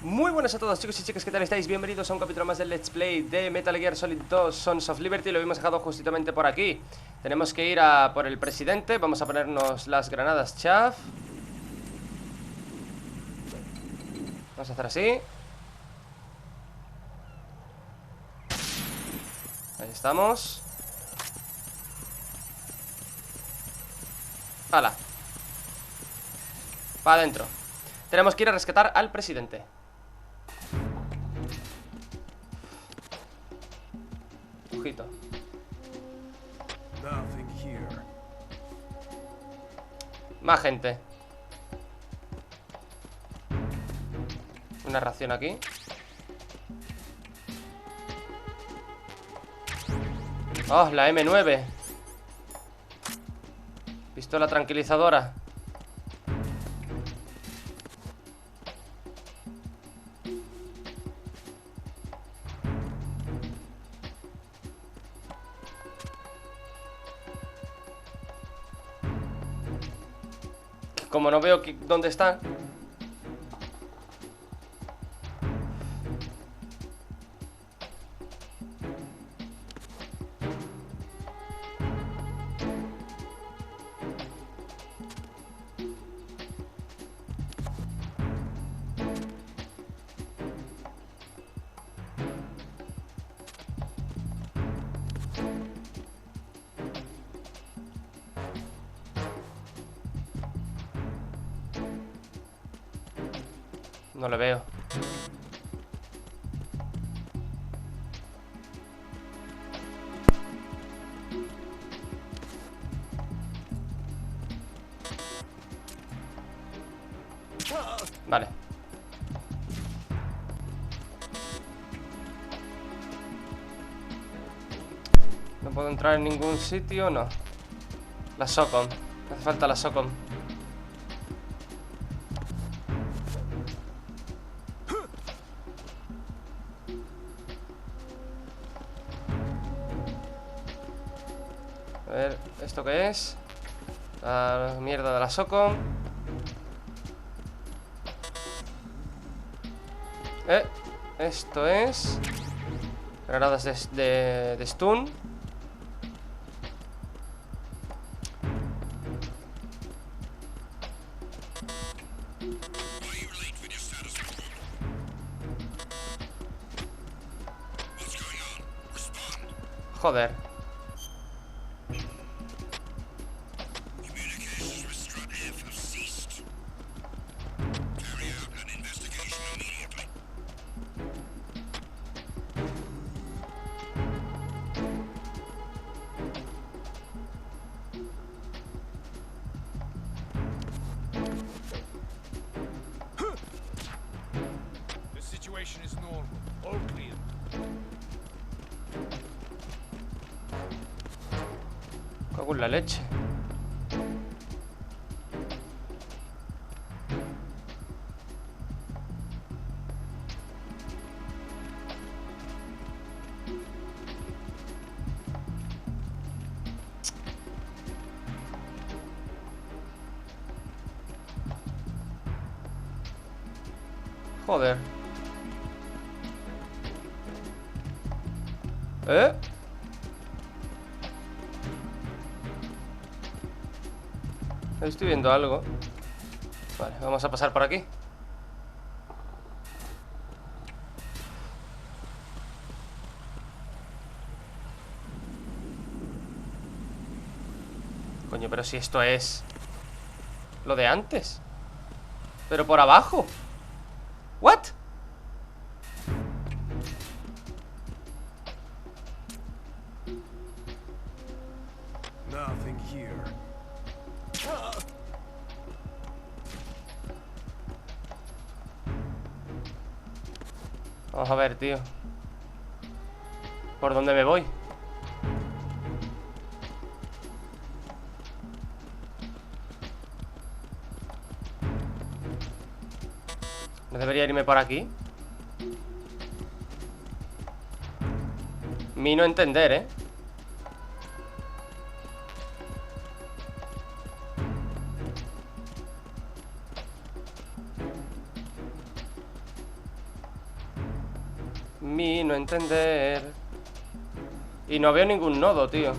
Muy buenas a todos, chicos y chicas, ¿qué tal estáis? Bienvenidos a un capítulo más del Let's Play de Metal Gear Solid 2 Sons of Liberty. Lo hemos dejado justamente por aquí. Tenemos que ir a por el presidente. Vamos a ponernos las granadas chaff. Vamos a hacer así. Ahí estamos. ¡Hala! Para adentro. Tenemos que ir a rescatar al presidente. Ojito. Más gente. Una ración aquí. Oh, la M9. Pistola tranquilizadora. Como no veo dónde está. No le veo. Vale. No puedo entrar en ningún sitio, no. La SOCOM. Hace falta la SOCOM. A ver, ¿esto qué es? La mierda de la SOCOM. Esto es granadas de stun. Joder. Cago en la leche. Joder. Estoy viendo algo. Vale, vamos a pasar por aquí. Coño, pero si esto es lo de antes. Pero por abajo. ¿What? Nothing here. Vamos a ver, tío. ¿Por dónde me voy? ¿No debería irme por aquí? Mi no entender, ¿eh? Mi no entender. Y no veo ningún nodo, tío.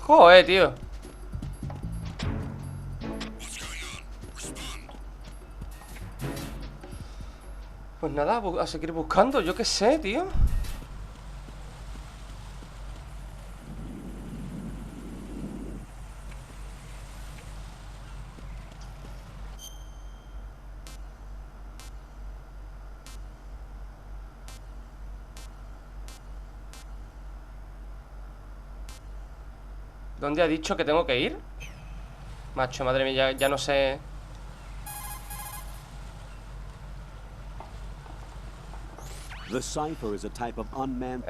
Joder, tío. Pues nada, a seguir buscando, yo qué sé, tío. ¿Dónde ha dicho que tengo que ir? Macho, madre mía, ya no sé. The cipher is a type of unmanned.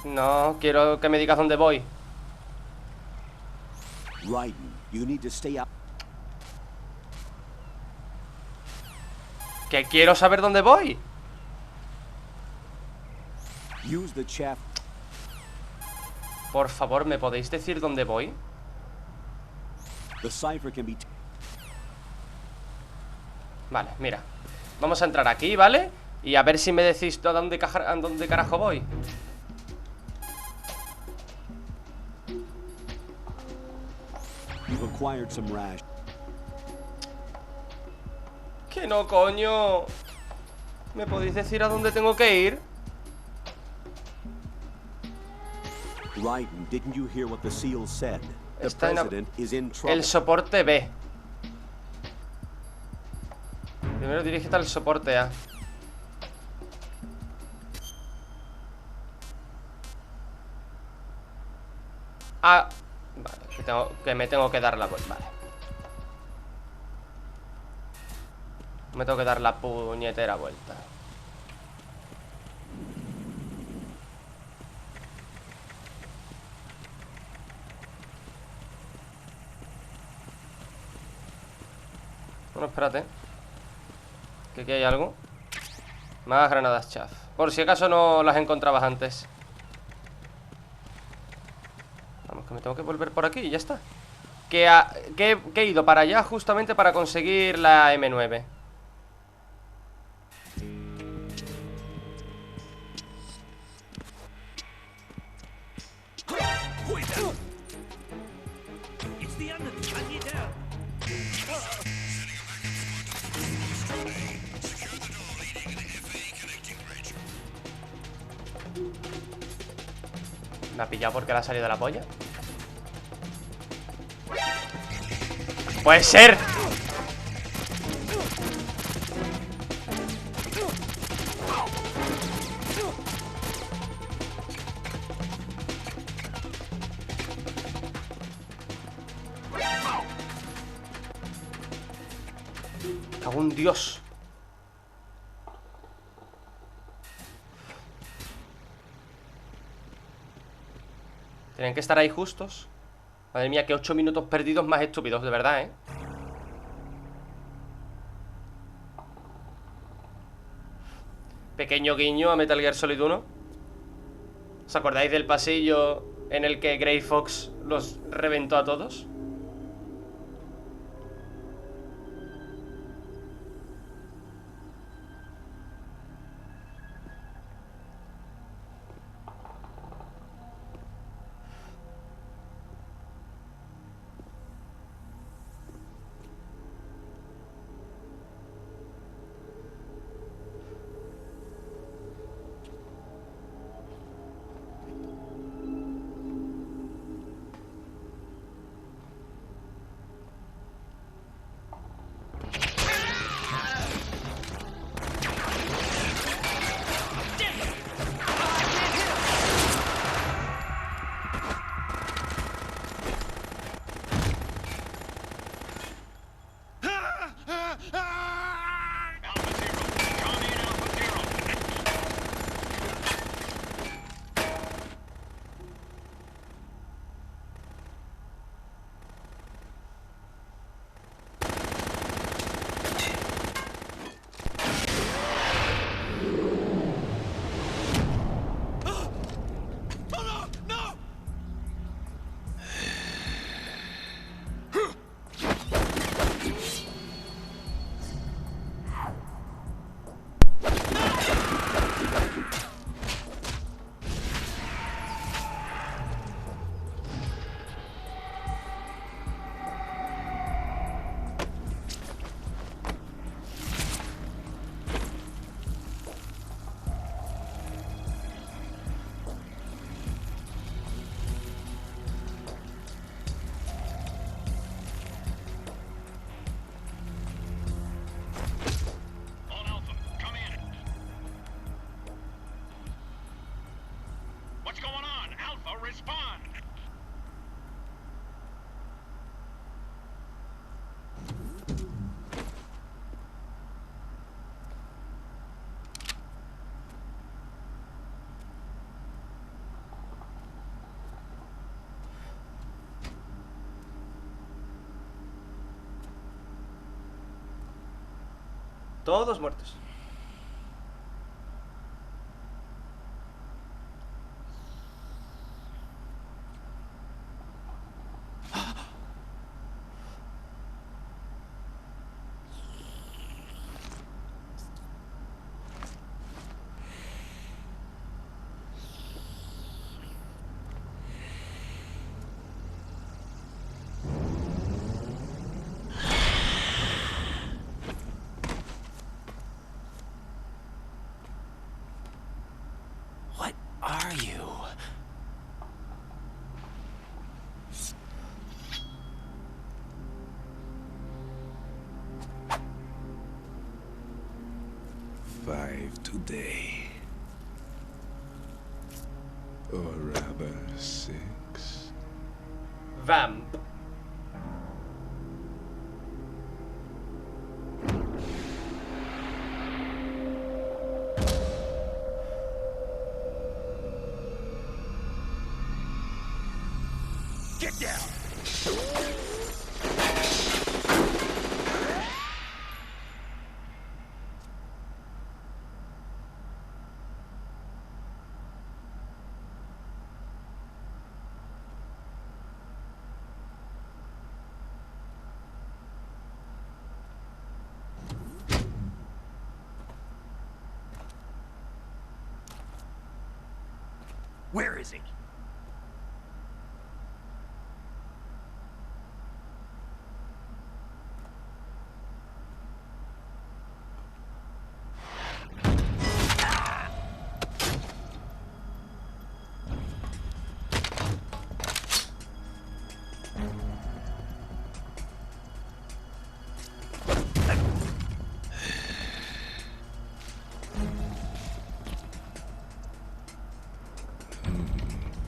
No, quiero que me digas dónde voy. Raiden, you need to stay out. Que quiero saber dónde voy. Use the chaff. Por favor, ¿me podéis decir dónde voy? The cipher can be. Vale, mira. Vamos a entrar aquí, ¿vale? Y a ver si me decís a dónde carajo voy. You've acquired some rash. Que no, coño. ¿Me podéis decir a dónde tengo que ir? Raiden, didn't you hear what the seal said? The Está president is in trouble. el soporte B. Primero dirígete al soporte A. Ah, vale, que me tengo que dar la vuelta. Vale. Me tengo que dar la puñetera vuelta. Bueno, espérate. Que aquí hay algo. Más granadas chaff. Por si acaso no las encontrabas antes. Vamos, que me tengo que volver por aquí y ya está. Que he ido para allá justamente para conseguir la M9. Me ha pillado porque le ha salido de la polla. ¡Puede ser! ¡Cago en Dios! Tienen que estar ahí justos. Madre mía, que 8 minutos perdidos más estúpidos, de verdad, ¿eh? Pequeño guiño a Metal Gear Solid 1. ¿Os acordáis del pasillo en el que Grey Fox los reventó a todos? Todos muertos. What are you? Five today. Or rather, 6. Vamp. Get down! Where is he?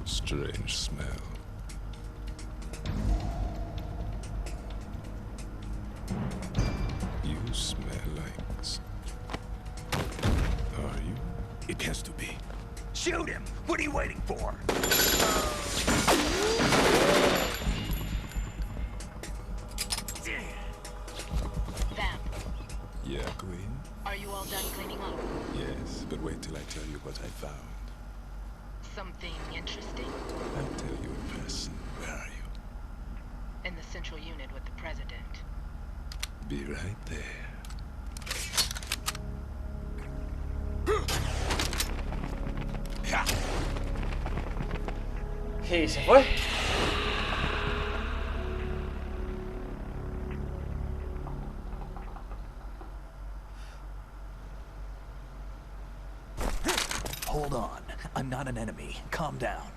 Strange smell. You smell like... Are you? It has to be. Shoot him! What are you waiting for? Vamp, Yeah, Queen? are you all done cleaning up? Yes, but wait till I tell you what I found. Something interesting? I'll tell you in person. Where are you? In the central unit with the president. Be right there. Y se fue. Hold on. I'm not an enemy. Calm down.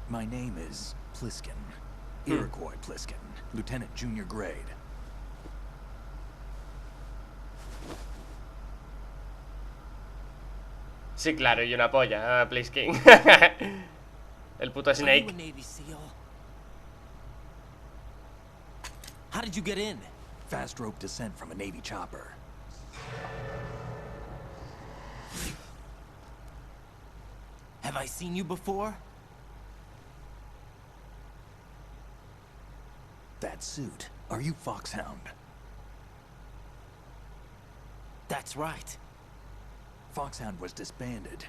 My name is Pliskin. Iroquois Pliskin. Lieutenant Junior Grade. Sí, claro, y una polla. Ah, please King. El puto Are you a Snake. Navy SEAL? How did you get in? Fast rope descent from a Navy chopper. Have I seen you before? That suit. Are you Foxhound? That's right. Foxhound was disbanded.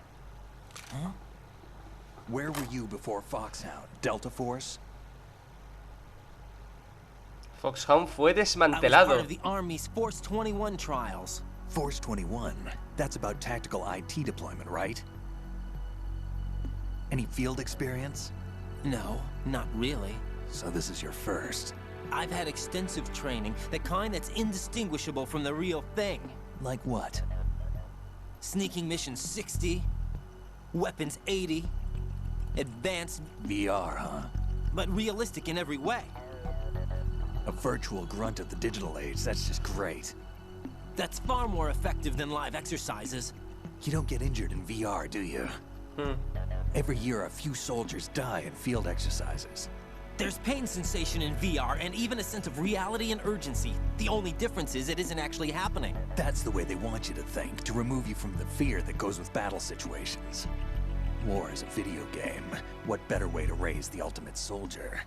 Huh? Where were you before Foxhound? Delta Force? Foxhound fue I was part desmantelado. of the Army's Force 21 trials. Force 21. That's about tactical IT deployment, right? Any field experience? No, not really. So this is your first. I've had extensive training, the kind that's indistinguishable from the real thing. Like what? Sneaking mission 60, weapons 80, advanced, VR, huh? but realistic in every way. A virtual grunt of the digital age, that's just great. That's far more effective than live exercises. You don't get injured in VR, do you? Every year, a few soldiers die in field exercises. There's pain sensation in VR and even a sense of reality and urgency. The only difference is it isn't actually happening. That's the way they want you to think, to remove you from the fear that goes with battle situations. War is a video game. What better way to raise the ultimate soldier?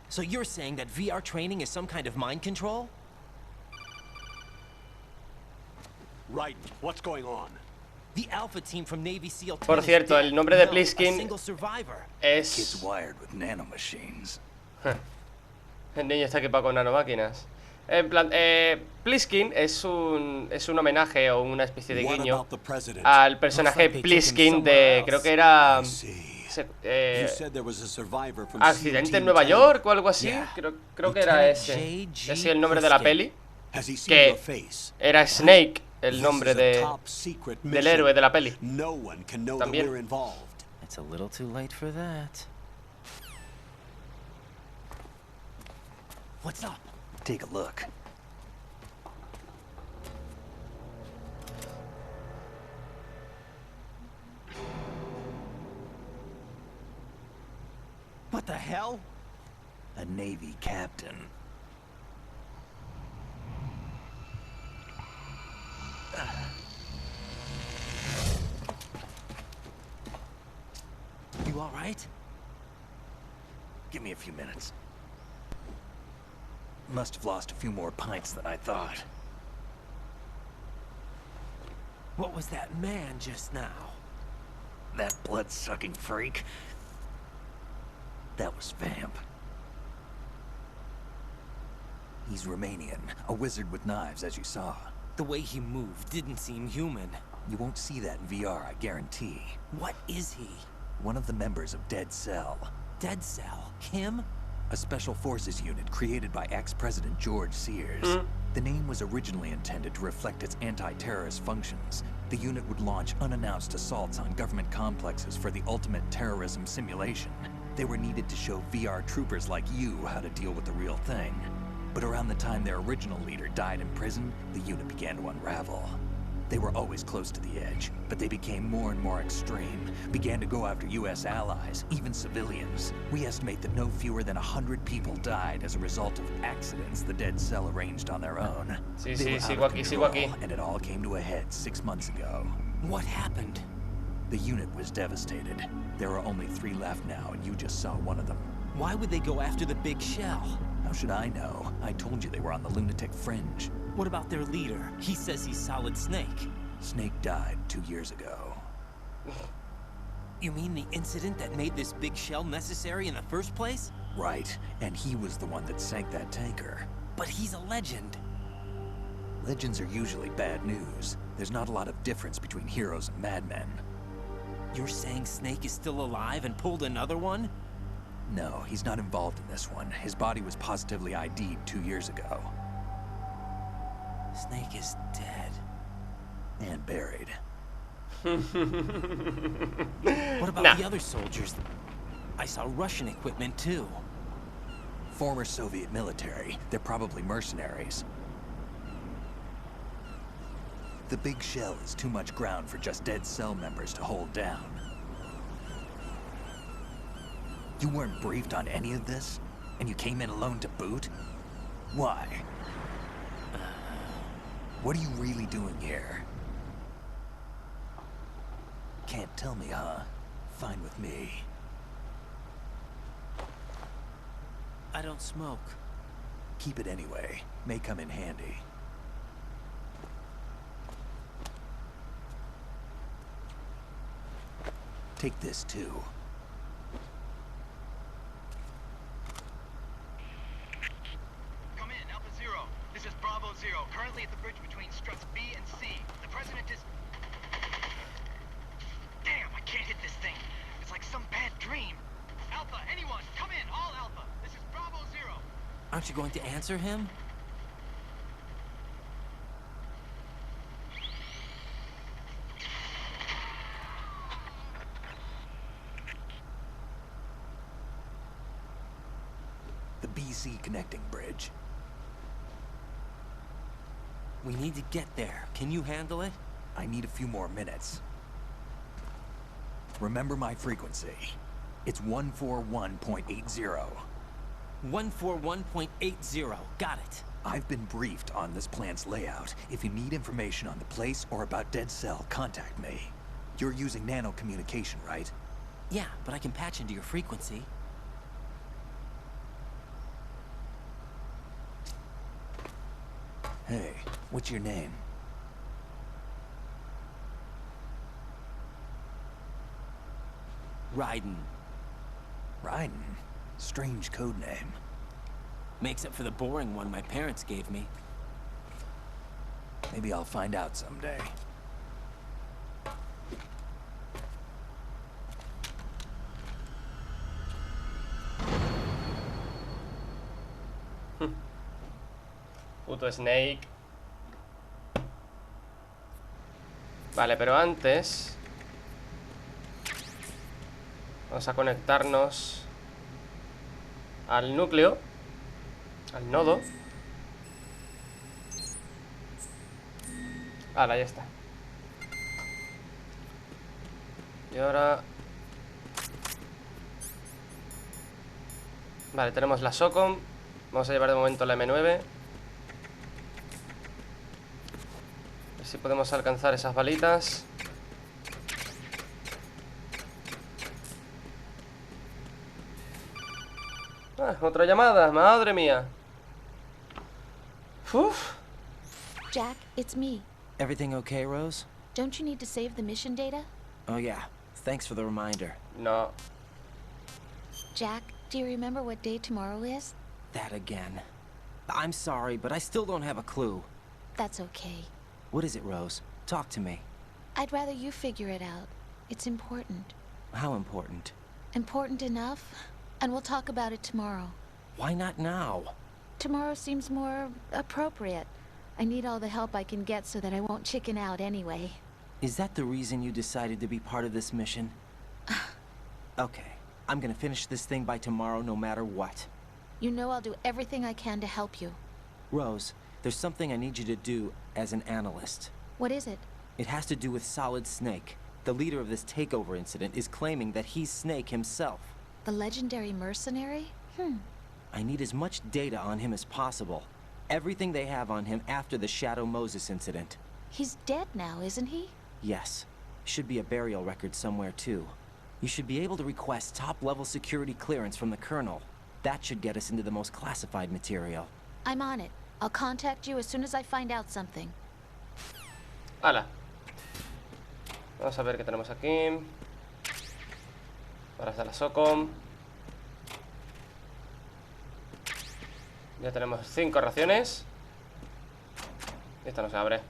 So you're saying that VR training is some kind of mind control? Right. What's going on? The Alpha team from Navy SEAL 10 Por is cierto, dead. el nombre de No, a Pliskin single survivor. Kids es... wired with nanomachines. El niño está equipado con nanomáquinas. En plan, Pliskin es un homenaje o una especie de What guiño about the president? al personaje Looks like they took him Pliskin de... somewhere Creo que else. era... I see. se- You said there was a survivor from Accidente SEAL en Nueva Team York o algo así. Yeah. Creo que era ese. Lieutenant J.G. Ese es el nombre de la peli. 10. Has he seen Que your face? era Snake, el This nombre is a de, top secret del mission. héroe de la peli. No one can know También. that we're involved. It's a little too late for that. What's up? Take a look. What the hell? A Navy captain. You all right? Give me a few minutes. Must have lost a few more pints than I thought. What was that man just now? That blood-sucking freak. That was Vamp. He's Romanian, a wizard with knives, as you saw. The way he moved didn't seem human. You won't see that in VR, I guarantee. What is he? One of the members of Dead Cell. Dead Cell? Him? A special forces unit created by ex-president George Sears. The name was originally intended to reflect its anti-terrorist functions. The unit would launch unannounced assaults on government complexes for the ultimate terrorism simulation. They were needed to show VR troopers like you how to deal with the real thing. But around the time their original leader died in prison, the unit began to unravel. They were always close to the edge, but they became more and more extreme, began to go after US allies, even civilians. We estimate that no fewer than 100 people died as a result of accidents the Dead Cell arranged on their own. Sí, They sí, were sigo out of aquí, sigo control, aquí. and it all came to a head 6 months ago. What happened? The unit was devastated. There are only 3 left now, and you just saw one of them. Why would they go after the big shell? How should I know? I told you they were on the lunatic fringe. What about their leader? He says he's Solid Snake. Snake died 2 years ago. You mean the incident that made this big shell necessary in the first place? Right, and he was the one that sank that tanker. But he's a legend. Legends are usually bad news. There's not a lot of difference between heroes and madmen. You're saying Snake is still alive and pulled another one? No, he's not involved in this one. His body was positively ID'd 2 years ago. Snake is dead. And buried. What about the other soldiers? I saw Russian equipment too. Former Soviet military. They're probably mercenaries. The big shell is too much ground for just Dead Cell members to hold down. You weren't briefed on any of this? And you came in alone to boot? Why? What are you really doing here? Can't tell me, huh? Fine with me. I don't smoke. Keep it anyway. May come in handy. Take this too. Come in, Alpha Zero. This is Bravo Zero, currently at the bridge between struts B and C. The president is... Damn, I can't hit this thing. It's like some bad dream. Alpha, anyone, come in, all Alpha. This is Bravo Zero. Aren't you going to answer him? The BC connecting bridge. We need to get there. Can you handle it? I need a few more minutes. Remember my frequency. It's 141.80. 141.80. Got it. I've been briefed on this plan's layout. If you need information on the place or about Dead Cell, contact me. You're using nano communication, right? Yeah, but I can patch into your frequency. Hey, what's your name? Raiden. Raiden? Strange code name. Makes up for the boring one my parents gave me. Maybe I'll find out someday. Puto Snake. Vale, pero antes vamos a conectarnos al núcleo, al nodo. Vale, ya está. Y ahora... Vale, tenemos la SOCOM. Vamos a llevar de momento la M9. A ver si podemos alcanzar esas balitas. Ah, otra llamada, madre mía. Uf. Jack, it's me. Everything okay, Rose? Don't you need to save the mission data? Oh yeah. Thanks for the reminder. No. Jack, do you remember what day tomorrow is? That again. I'm sorry, but I still don't have a clue. That's okay. What is it, Rose? Talk to me. I'd rather you figure it out. It's important. How important? Important enough? And we'll talk about it tomorrow. Why not now? Tomorrow seems more appropriate. I need all the help I can get so that I won't chicken out anyway. Is that the reason you decided to be part of this mission? Okay. I'm gonna finish this thing by tomorrow no matter what. You know I'll do everything I can to help you. Rose, there's something I need you to do as an analyst. What is it? It has to do with Solid Snake. The leader of this takeover incident is claiming that he's Snake himself. The legendary mercenary? I need as much data on him as possible. Everything they have on him after the Shadow Moses incident. He's dead now, isn't he? Yes. Should be a burial record somewhere too. You should be able to request top-level security clearance from the Colonel. That should get us into the most classified material. I'm on it. I'll contact you as soon as I find out something. Hala. Vamos a ver qué tenemos aquí. Para hacer la SOCOM. Ya tenemos 5 raciones. Esta no se abre.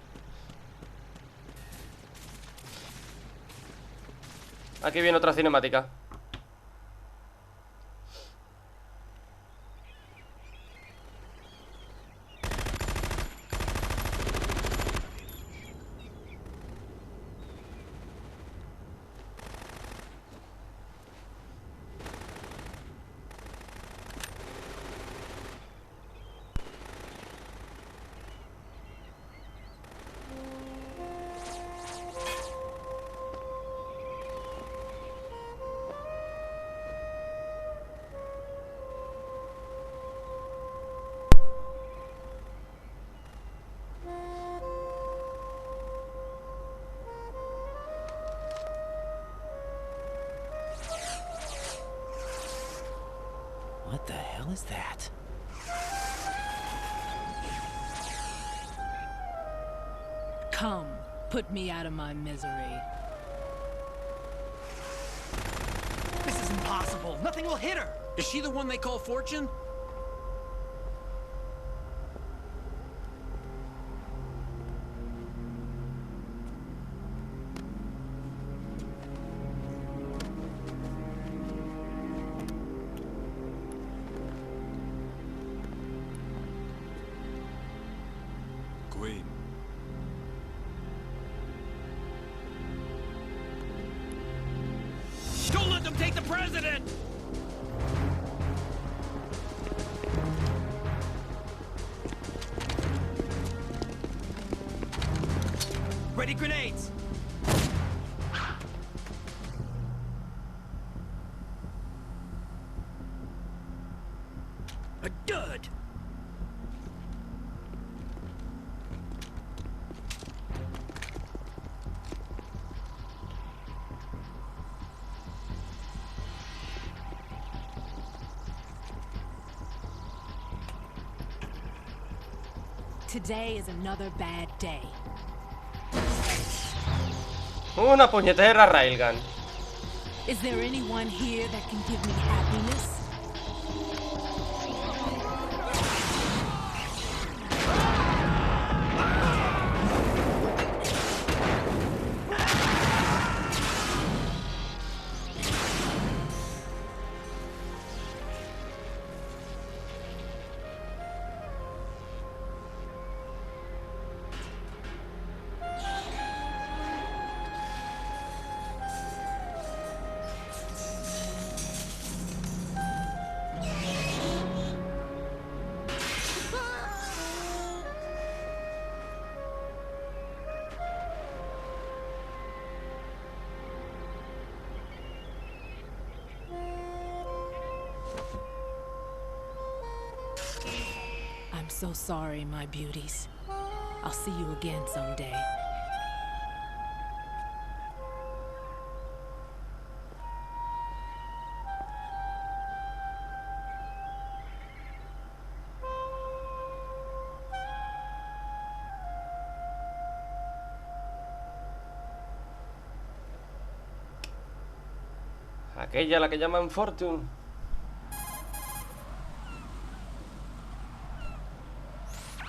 Aquí viene otra cinemática. What the hell is that? Come, put me out of my misery. This is impossible. Nothing will hit her. Is she the one they call Fortune? Queen. Don't let them take the president! Ready grenades. A dud. Today is another bad day. Una puñetera railgun. Is there anyone here that can give me happiness? I'm so sorry, my beauties. I'll see you again someday. Aquella, la que llaman Fortune.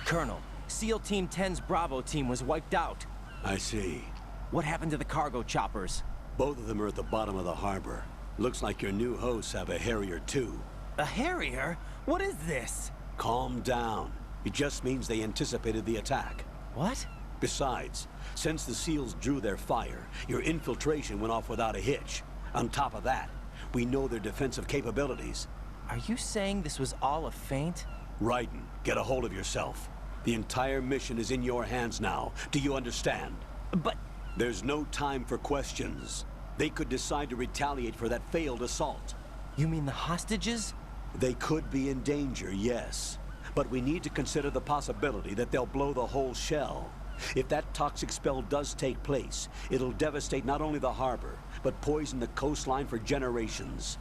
Colonel, SEAL Team 10's Bravo team was wiped out. I see. What happened to the cargo choppers? Both of them are at the bottom of the harbor. Looks like your new hosts have a Harrier too. A Harrier? What is this? Calm down. It just means they anticipated the attack. What? Besides, since the SEALs drew their fire, your infiltration went off without a hitch. On top of that, we know their defensive capabilities. Are you saying this was all a feint? Raiden, get a hold of yourself. The entire mission is in your hands now. Do you understand? But... There's no time for questions. They could decide to retaliate for that failed assault. You mean the hostages? They could be in danger, yes. But we need to consider the possibility that they'll blow the whole shell. If that toxic spell does take place, it'll devastate not only the harbor, but poison the coastline for generations.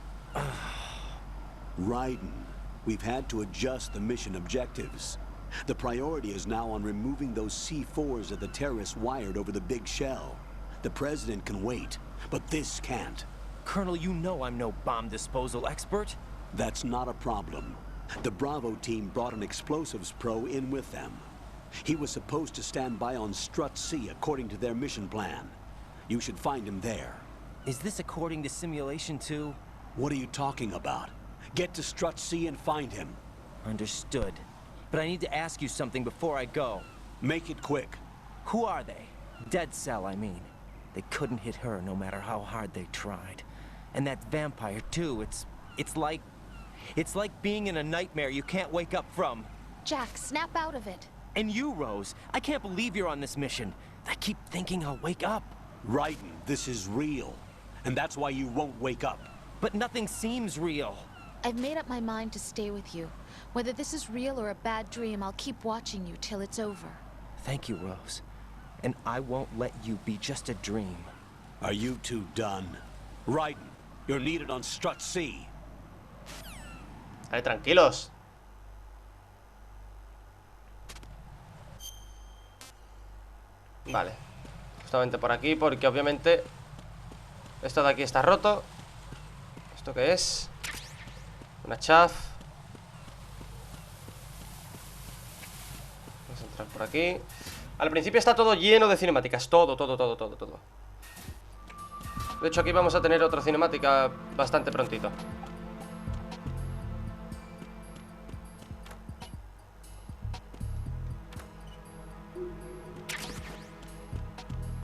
Raiden, we've had to adjust the mission objectives. The priority is now on removing those C4s that the terrorists wired over the big shell. The President can wait, but this can't. Colonel, you know I'm no bomb disposal expert. That's not a problem. The Bravo team brought an explosives pro in with them. He was supposed to stand by on Strut C according to their mission plan. You should find him there. Is this according to simulation too? What are you talking about? Get to Strut C and find him. Understood. But I need to ask you something before I go. Make it quick. Who are they? Dead Cell, I mean. They couldn't hit her no matter how hard they tried. And that vampire too, it's like being in a nightmare you can't wake up from. Jack, snap out of it. And you, Rose, I can't believe you're on this mission. I keep thinking I'll wake up. Raiden, this is real. And that's why you won't wake up. But nothing seems real. I've made up my mind to stay with you. Whether this is real or a bad dream, I'll keep watching you till it's over. Thank you, Rose. And I won't let you be just a dream. Are you two done? Raiden, you're needed on Strut C. Vale, tranquilos. Vale. Justamente por aquí, porque obviamente esto de aquí está roto. ¿Esto qué es? Una chaff. Vamos a entrar por aquí. Al principio está todo lleno de cinemáticas. Todo. De hecho aquí vamos a tener otra cinemática bastante prontito.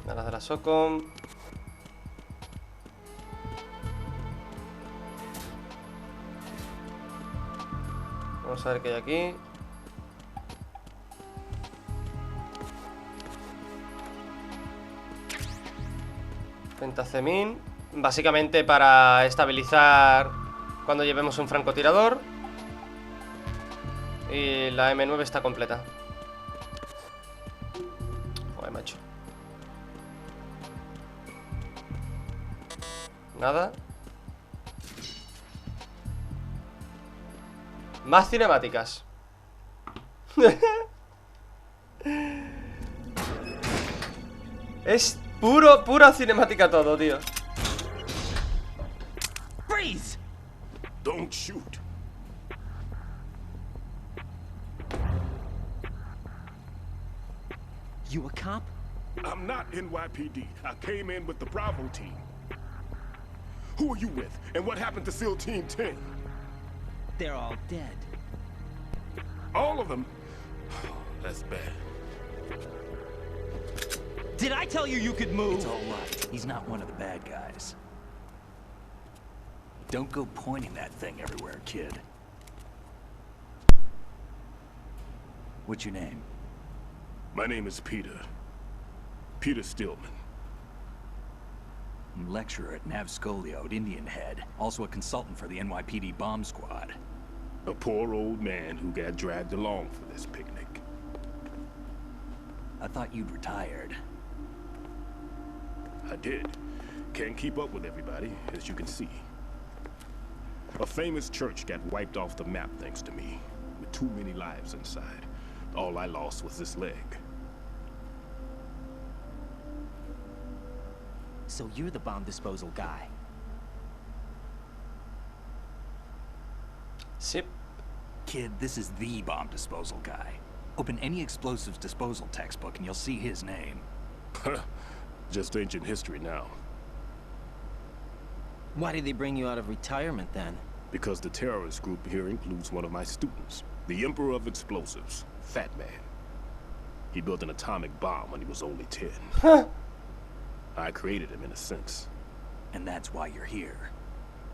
Nada de la SOCOM. Vamos a ver qué hay aquí. Pentacemín. Básicamente para estabilizar cuando llevemos un francotirador. Y la M9 está completa. Joder, macho. Nada. Más cinemáticas. Es pura cinemática todo, tío. Freeze! Don't shoot. You a cop? I'm not NYPD. I came in with the Bravo team. Who are you with? And what happened to SEAL Team 10? They're all dead. All of them? That's bad. Did I tell you you could move? It's all right. He's not one of the bad guys. Don't go pointing that thing everywhere, kid. What's your name? My name is Peter. Peter Stillman. Lecturer at Navscolio at Indian Head. Also a consultant for the NYPD bomb squad. A poor old man who got dragged along for this picnic. I thought you'd retired. I did. Can't keep up with everybody, as you can see. A famous church got wiped off the map thanks to me, with too many lives inside. All I lost was this leg. So you're the bomb disposal guy. Sip. Kid, this is the bomb disposal guy. Open any explosives disposal textbook and you'll see his name. Just ancient history now. Why did they bring you out of retirement then? Because the terrorist group here includes one of my students, the Emperor of Explosives, Fat Man. He built an atomic bomb when he was only 10. I created him in a sense. And that's why you're here.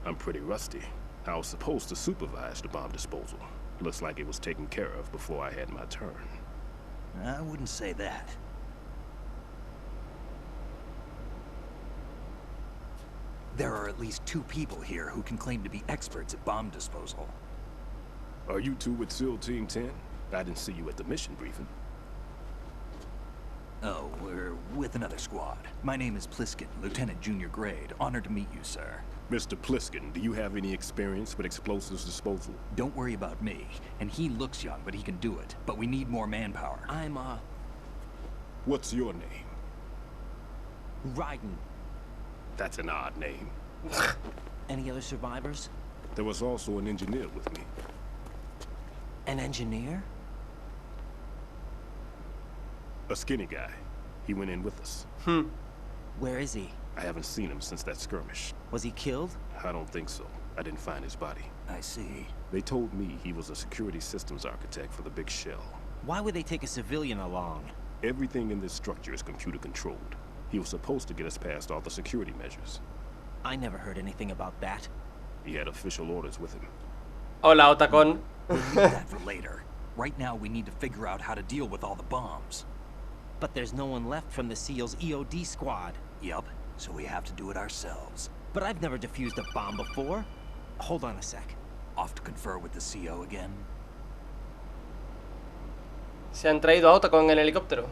I'm pretty rusty. I was supposed to supervise the bomb disposal. Looks like it was taken care of before I had my turn. I wouldn't say that. There are at least 2 people here who can claim to be experts at bomb disposal. Are you two with SEAL Team 10? I didn't see you at the mission briefing. Oh, we're with another squad. My name is Pliskin, Lieutenant Junior Grade. Honored to meet you, sir. Mr. Pliskin, do you have any experience with explosives disposal? Don't worry about me. And he looks young, but he can do it. But we need more manpower. I'm, What's your name? Raiden. That's an odd name. Any other survivors? There was also an engineer with me. An engineer? A skinny guy. He went in with us. Where is he? I haven't seen him since that skirmish. Was he killed? I don't think so. I didn't find his body. I see. They told me he was a security systems architect for the big shell. Why would they take a civilian along? Everything in this structure is computer controlled. He was supposed to get us past all the security measures. I never heard anything about that. He had official orders with him. Hola, Otacon. We'll leave that for later. Right now, we need to figure out how to deal with all the bombs. But there's no one left from the SEAL's EOD squad. Yup, so we have to do it ourselves. But I've never defused a bomb before. Hold on a sec. Off to confer with the CO again? Se han traído a Otacon en helicóptero.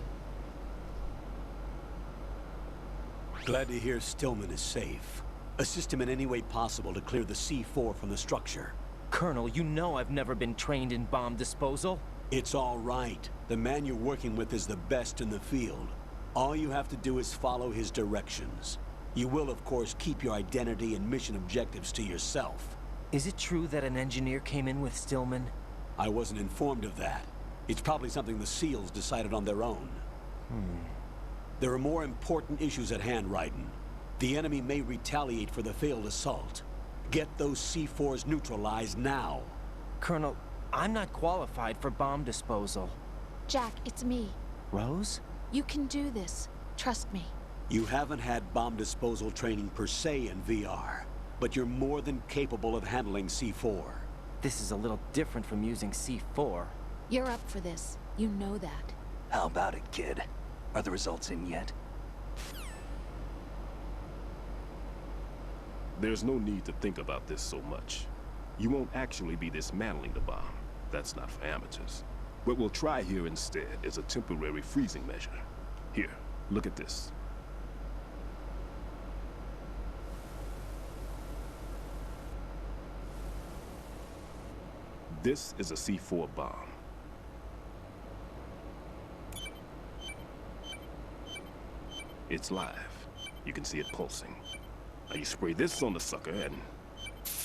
Glad to hear Stillman is safe. Assist him in any way possible to clear the C4 from the structure. Colonel, you know I've never been trained in bomb disposal. It's all right. The man you're working with is the best in the field. All you have to do is follow his directions. You will, of course, keep your identity and mission objectives to yourself. Is it true that an engineer came in with Stillman? I wasn't informed of that. It's probably something the SEALs decided on their own. There are more important issues at hand, Raiden. The enemy may retaliate for the failed assault. Get those C4s neutralized now. Colonel, I'm not qualified for bomb disposal. Jack, it's me. Rose? You can do this. Trust me. You haven't had bomb disposal training per se in VR, but you're more than capable of handling C4. This is a little different from using C4. You're up for this. You know that. How about it, kid? Are the results in yet? There's no need to think about this so much. You won't actually be dismantling the bomb. That's not for amateurs. What we'll try here instead is a temporary freezing measure. Here, look at this. This is a C4 bomb. It's live. You can see it pulsing. Now you spray this on the sucker and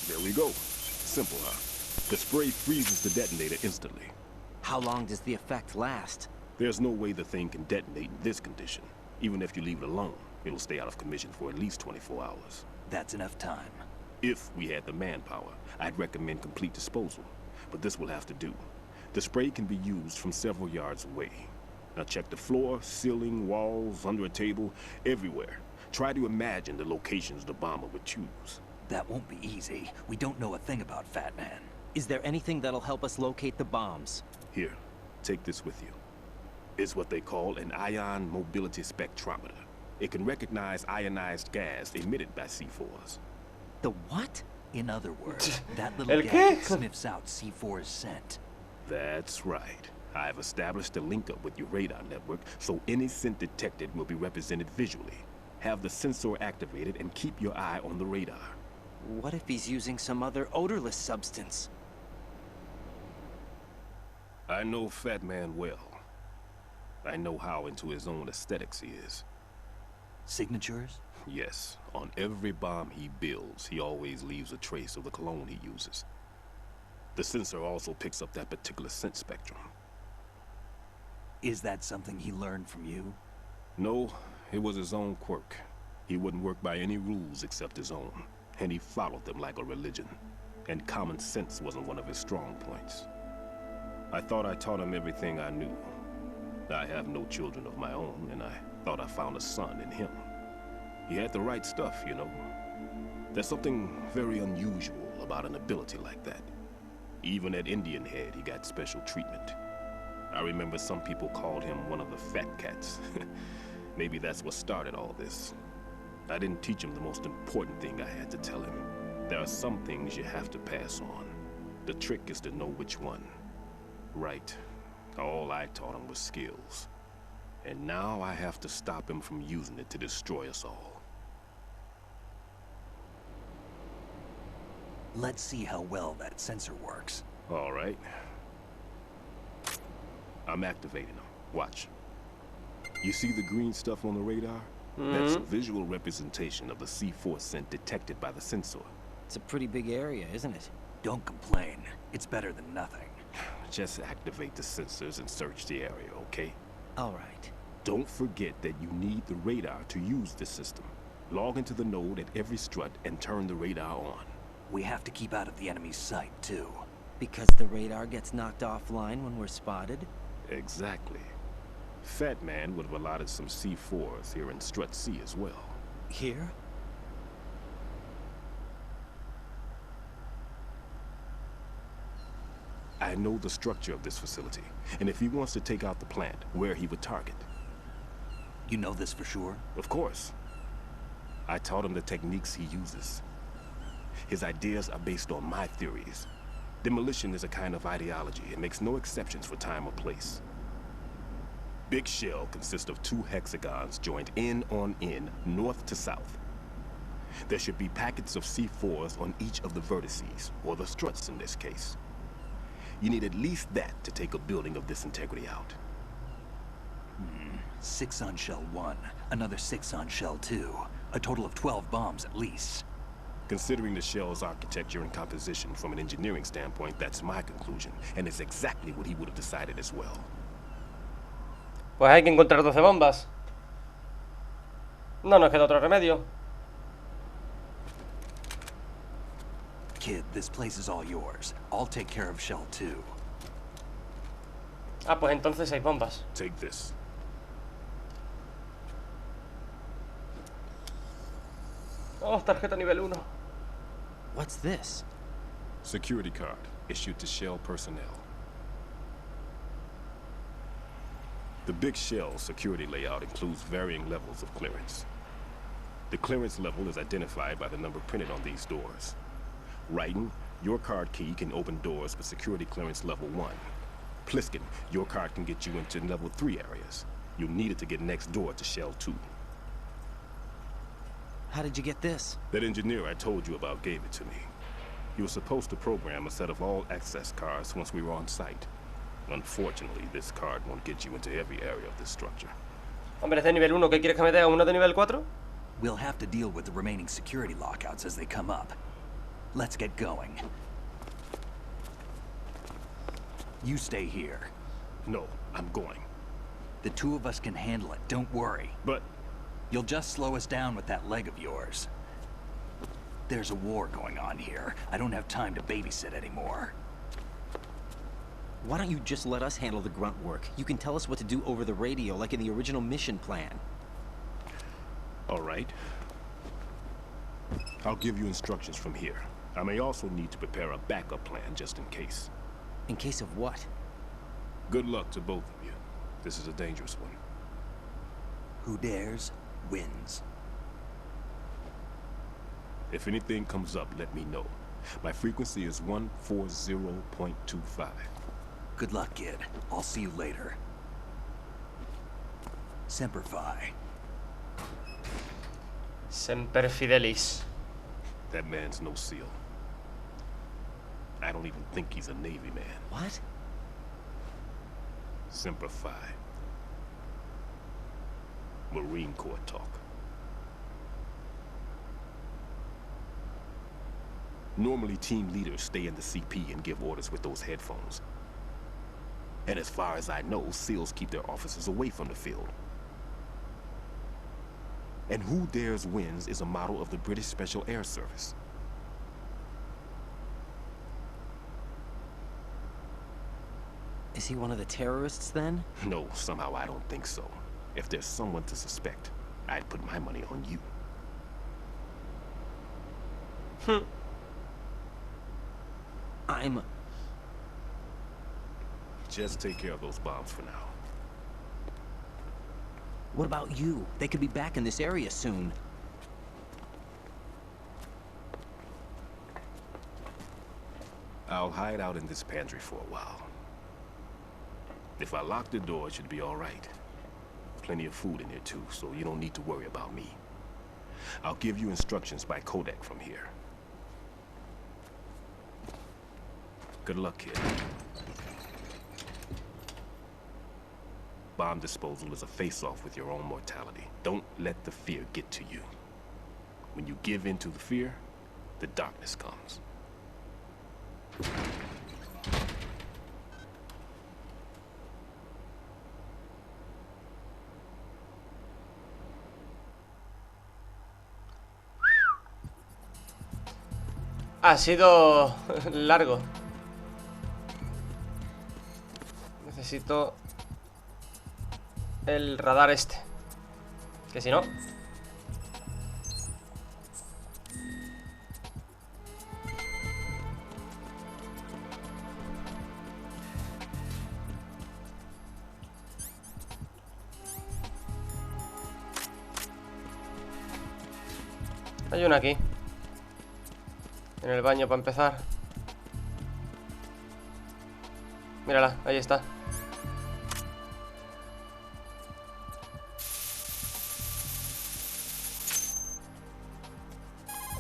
there we go. Simple, huh? The spray freezes the detonator instantly. How long does the effect last? There's no way the thing can detonate in this condition. Even if you leave it alone, it'll stay out of commission for at least 24 hours. That's enough time. If we had the manpower, I'd recommend complete disposal. But this will have to do. The spray can be used from several yards away. Now check the floor, ceiling, walls, under a table, everywhere. Try to imagine the locations the bomber would choose. That won't be easy. We don't know a thing about Fat Man. Is there anything that'll help us locate the bombs? Here, take this with you. It's what they call an ion mobility spectrometer. It can recognize ionized gas emitted by C4s. The what? In other words, that little gadget sniffs out C4's scent. That's right. I've established a link up with your radar network, so any scent detected will be represented visually. Have the sensor activated and keep your eye on the radar. What if he's using some other odorless substance? I know Fat Man well. I know how into his own aesthetics he is. Signatures? Yes. On every bomb he builds, he always leaves a trace of the cologne he uses. The sensor also picks up that particular scent spectrum. Is that something he learned from you? No, it was his own quirk. He wouldn't work by any rules except his own, and he followed them like a religion. And common sense wasn't one of his strong points. I thought I taught him everything I knew. I have no children of my own, and I thought I found a son in him. He had the right stuff, you know. There's something very unusual about an ability like that. Even at Indian Head, he got special treatment. I remember some people called him one of the fat cats. Maybe that's what started all this. I didn't teach him the most important thing I had to tell him. There are some things you have to pass on. The trick is to know which one. Right. All I taught him was skills. And now I have to stop him from using it to destroy us all. Let's see how well that sensor works. All right. I'm activating them. Watch. You see the green stuff on the radar? That's a visual representation of the C4 scent detected by the sensor. It's a pretty big area, isn't it? Don't complain. It's better than nothing. Just activate the sensors and search the area, okay? All right. Don't forget that you need the radar to use this system. Log into the node at every strut and turn the radar on. We have to keep out of the enemy's sight, too. Because the radar gets knocked offline when we're spotted? Exactly. Fat Man would have allotted some C4s here in Strut C as well. Here? I know the structure of this facility, and if he wants to take out the plant, where he would target. You know this for sure? Of course. I taught him the techniques he uses. His ideas are based on my theories. Demolition is a kind of ideology. It makes no exceptions for time or place. Big shell consists of 2 hexagons joined end on end, north to south. There should be packets of C4s on each of the vertices, or the struts in this case. You need at least that to take a building of this integrity out. 6 on shell 1, another 6 on shell 2. A total of 12 bombs at least. Considering the shell's architecture and composition from an engineering standpoint, that's my conclusion, and it's exactly what he would have decided as well. Pues hay que encontrar 12 bombas. No nos queda otro remedio. Kid, this place is all yours. I'll take care of shell 2. Ah, pues entonces hay bombas. Take this. Oh, tarjeta nivel 1. What's this? Security card issued to Shell personnel. The big Shell security layout includes varying levels of clearance. The clearance level is identified by the number printed on these doors. Raiden, your card key can open doors for security clearance level 1. Pliskin, your card can get you into level 3 areas. You'll need it to get next door to Shell 2. How did you get this? That engineer I told you about gave it to me. He was supposed to program a set of all access cards once we were on site. Unfortunately, this card won't get you into every area of this structure. Hombre, es de nivel 1, ¿qué quieres que me dé? ¿Uno de nivel 4? We'll have to deal with the remaining security lockouts as they come up. Let's get going. You stay here. No, I'm going. The two of us can handle it, don't worry. But... You'll just slow us down with that leg of yours. There's a war going on here. I don't have time to babysit anymore. Why don't you just let us handle the grunt work? You can tell us what to do over the radio, like in the original mission plan. All right. I'll give you instructions from here. I may also need to prepare a backup plan just in case. In case of what? Good luck to both of you. This is a dangerous one. Who dares, wins. If anything comes up, let me know. My frequency is 140.25. Good luck, kid. I'll see you later. Semper Fi. Semper Fidelis. That man's no SEAL. I don't even think he's a Navy man. What? Semper Fi. Marine Corps talk. Normally, team leaders stay in the CP and give orders with those headphones. And as far as I know, SEALs keep their officers away from the field. And Who Dares Wins is a model of the British Special Air Service. Is he one of the terrorists, then? No, somehow I don't think so. If there's someone to suspect, I'd put my money on you. Just take care of those bombs for now. What about you? They could be back in this area soon. I'll hide out in this pantry for a while. If I lock the door, it should be all right. Plenty of food in here too, so you don't need to worry about me. I'll give you instructions by codec from here. Good luck, kid. Bomb disposal is a face-off with your own mortality. Don't let the fear get to you. When you give in to the fear, the darkness comes. Ha sido largo. Necesito el radar este. Que si no... Hay una aquí. En el baño para empezar. Mírala, ahí está.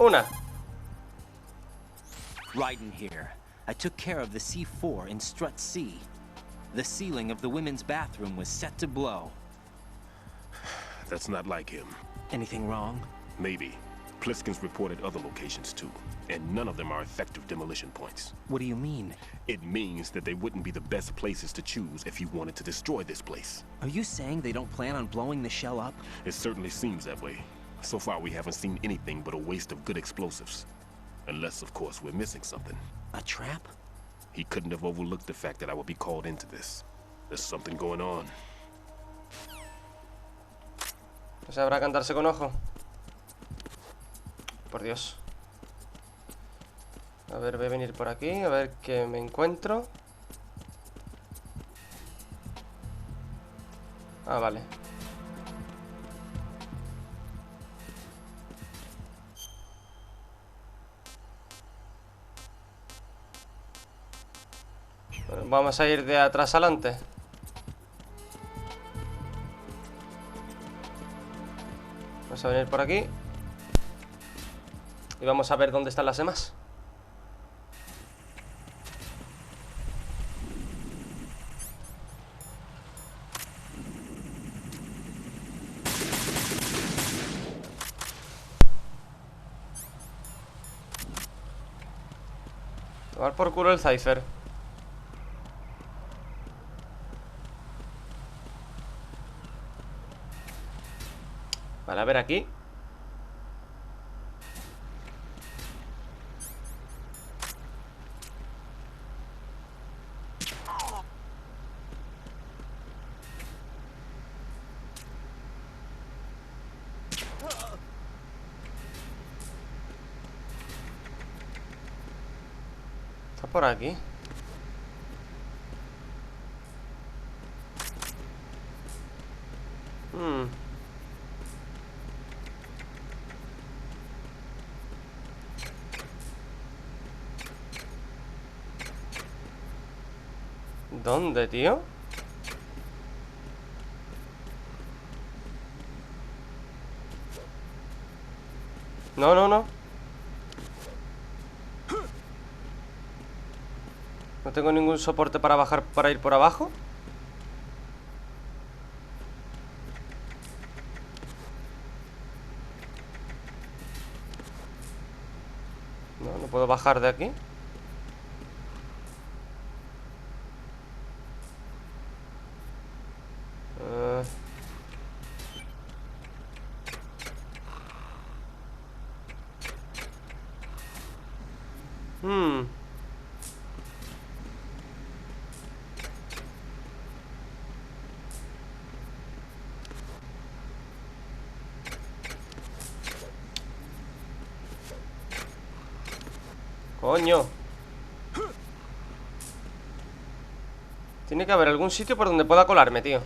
Una. Raiden here. I took care of the C4 in Strut C. The ceiling of the women's bathroom was set to blow. That's not like him. Anything wrong? Maybe. Pliskin's reported other locations too, and none of them are effective demolition points. What do you mean? It means that they wouldn't be the best places to choose if you wanted to destroy this place. Are you saying they don't plan on blowing the shell up? It certainly seems that way. So far, we haven't seen anything but a waste of good explosives. Unless, of course, we're missing something. A trap? He couldn't have overlooked the fact that I would be called into this. There's something going on. Pues habrá que andarse con ojo. Por Dios. A ver, voy a venir por aquí, a ver qué me encuentro. Ah, vale. Vamos a ir de atrás adelante. Vamos a venir por aquí. Y vamos a ver dónde están las demás. Va a dar por culo el Cypher. Vale, a ver aquí. Está por aquí. ¿Dónde, tío? No, no, no. No tengo ningún soporte para bajar, para ir por abajo. No, no puedo bajar de aquí. Coño. Tiene que haber algún sitio por donde pueda colarme, tío.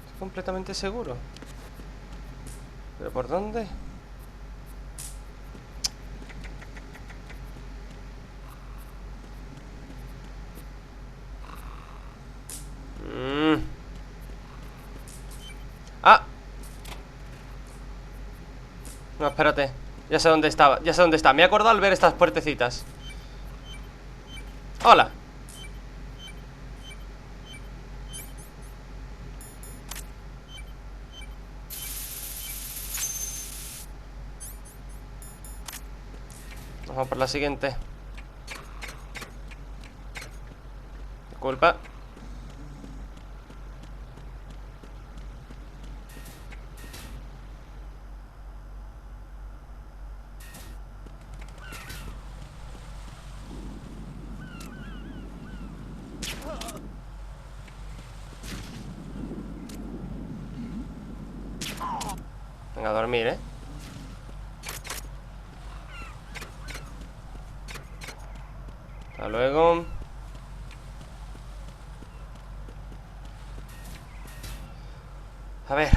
Estoy completamente seguro. ¿Pero por dónde? ¡Ah! No, espérate. Ya sé dónde estaba, ya sé dónde está. Me he acordado al ver estas puertecitas. ¡Hola! Vamos por la siguiente. Disculpa. Venga, a dormir, ¿eh? Hasta luego. A ver.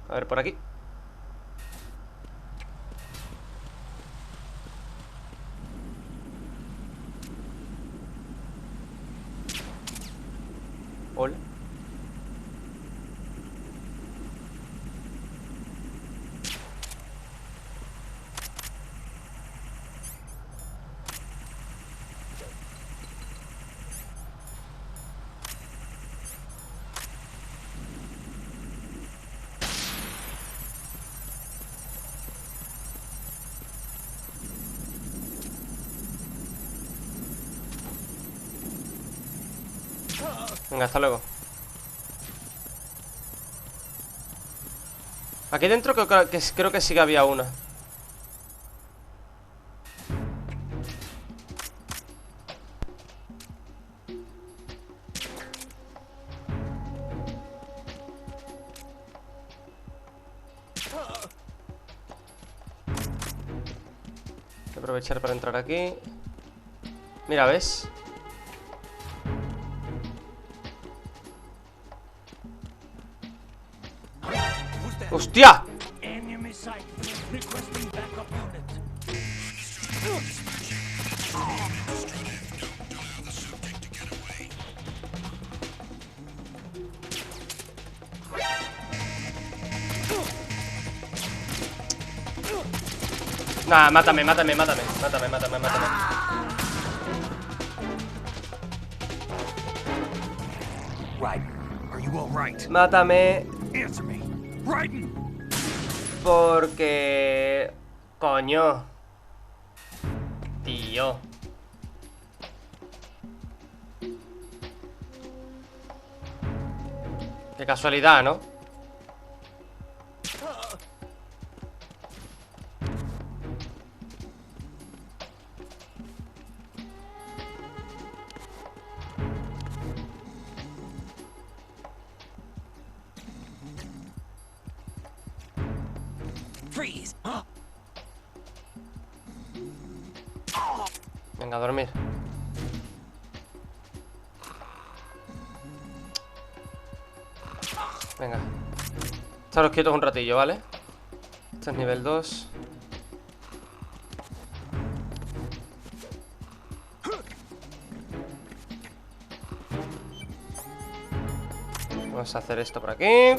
A ver, por aquí. Hola. Venga, hasta luego. Aquí dentro creo que sí que había una. Voy a aprovechar para entrar aquí. Mira, ¿ves? ¡Hostia! Nah, mátame. Are you all right? Mátame. Answer me. Raiden. Porque... Coño. Tío. Qué casualidad, ¿no? Freeze. Venga, a dormir. Venga. Estaros quietos un ratillo, ¿vale? Este es nivel 2. Vamos a hacer esto por aquí.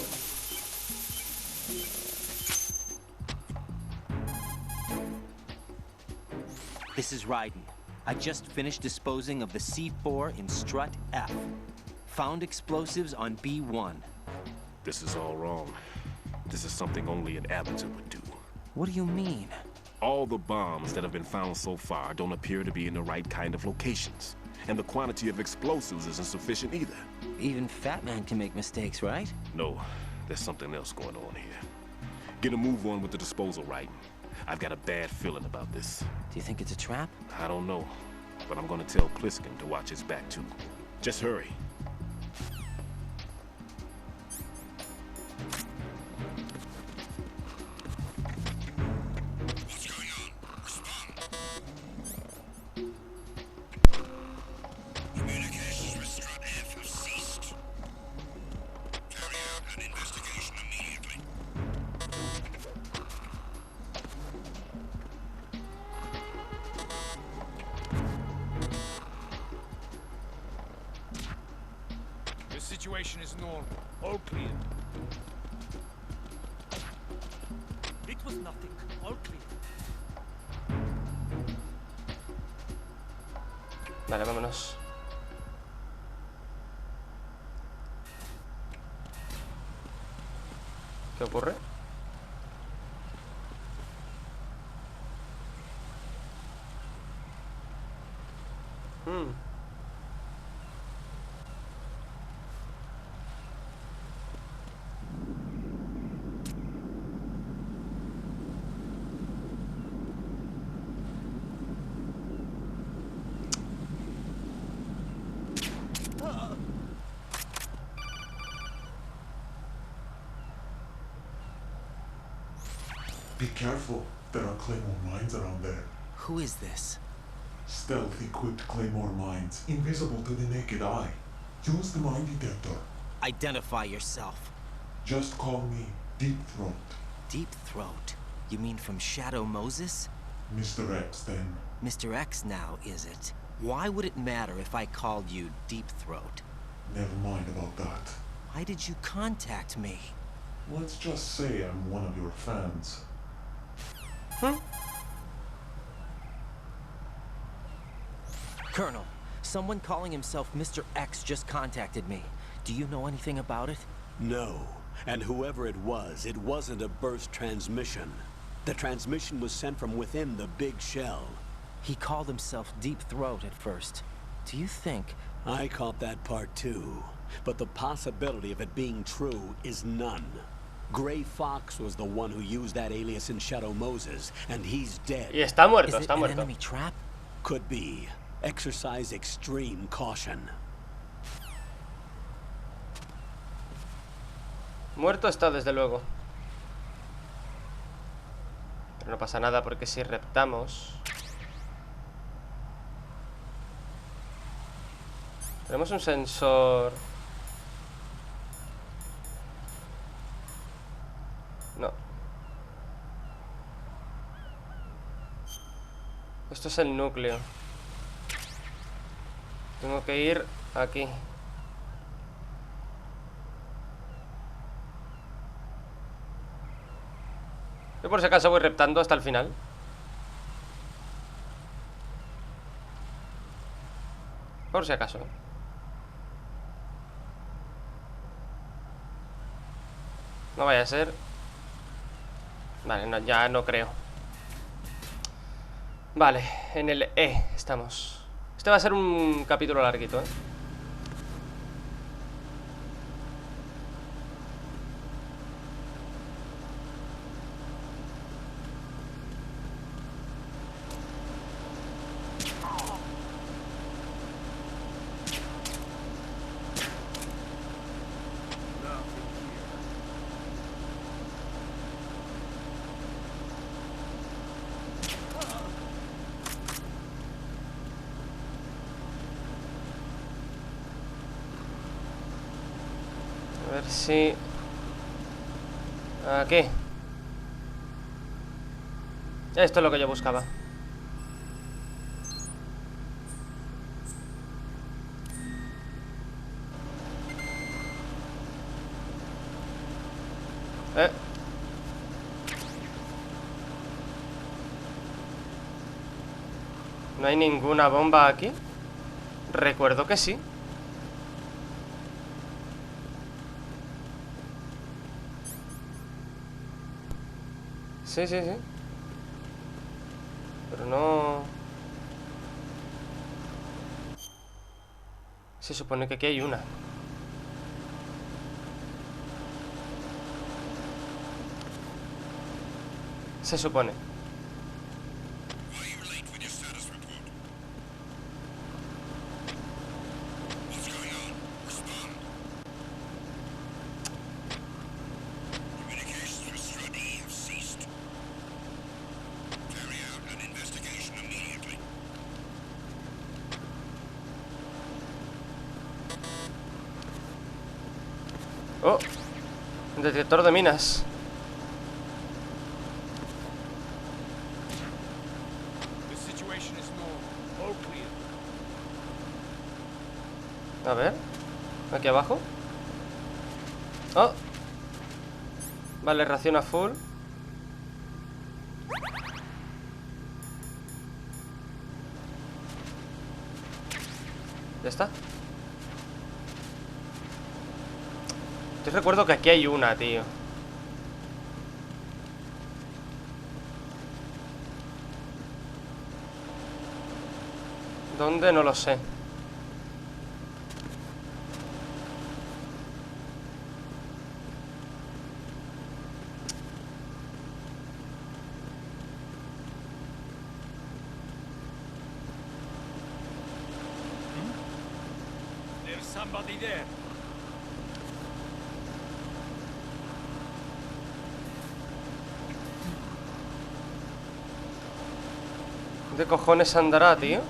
This is Raiden. I just finished disposing of the C4 in strut F. Found explosives on B1. This is all wrong. This is something only an amateur would do. What do you mean? All the bombs that have been found so far don't appear to be in the right kind of locations. And the quantity of explosives isn't sufficient either. Even Fat Man can make mistakes, right? No, there's something else going on here. Get a move on with the disposal, Raiden. I've got a bad feeling about this. Do you think it's a trap? I don't know, but I'm gonna tell Pliskin to watch his back too. Just hurry. What's going on? Respond. Communications with Strut F have ceased. Carry out an investigation immediately. The situation is normal. All clear. It was nothing. All clear. Vale, vámonos. ¿Qué ocurre? Be careful. There are Claymore mines around there. Who is this? Stealth equipped Claymore mines, invisible to the naked eye. Use the mine detector. Identify yourself. Just call me Deep Throat. Deep Throat? You mean from Shadow Moses? Mr. X, then. Mr. X now, is it? Why would it matter if I called you Deep Throat? Never mind about that. Why did you contact me? Let's just say I'm one of your fans. Colonel, someone calling himself Mr. X just contacted me. Do you know anything about it? No. And whoever it wasn't a burst transmission. The transmission was sent from within the big shell. He called himself Deep Throat at first. Do you think... I caught that part too. But the possibility of it being true is none. Gray Fox was the one who used that alias in Shadow Moses, and he's dead. Y está muerto, Is it está an muerto. enemy trap? Could be. Exercise extreme caution. Muerto está desde luego. Pero no pasa nada porque si reptamos... Tenemos un sensor. No. Esto es el núcleo. Tengo que ir aquí. Yo por si acaso voy reptando hasta el final. Por si acaso. No vaya a ser. Vale, no, ya no creo. Vale, en el E estamos. Este va a ser un capítulo larguito, ¿eh? A ver si... Aquí. Esto es lo que yo buscaba. ¿No hay ninguna bomba aquí? Recuerdo que sí. Sí, sí, sí. Pero no... Se supone que aquí hay una. Se supone. Oh, detector de minas. A ver, aquí abajo. Oh, vale, ración a full. Ya está. Yo recuerdo que aquí hay una, tío. ¿Dónde? No lo sé. There's somebody there. ¿Dónde cojones andará, tío?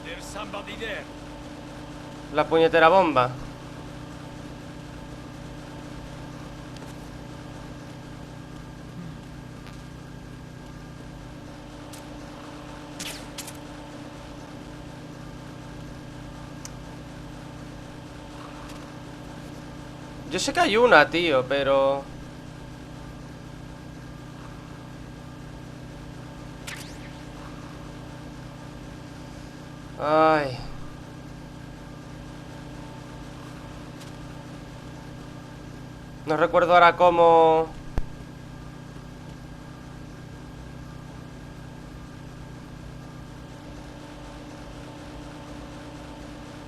There's somebody there. La puñetera bomba. Yo sé que hay una, tío, pero... Ay. No recuerdo ahora cómo...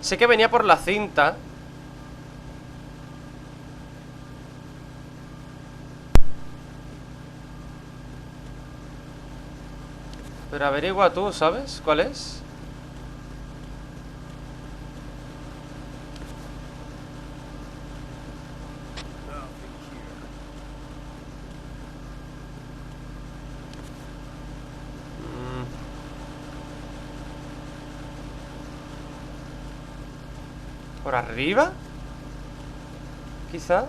Sé que venía por la cinta. Pero averigua tú, ¿sabes? ¿Cuál es? ¿Por arriba? Quizá.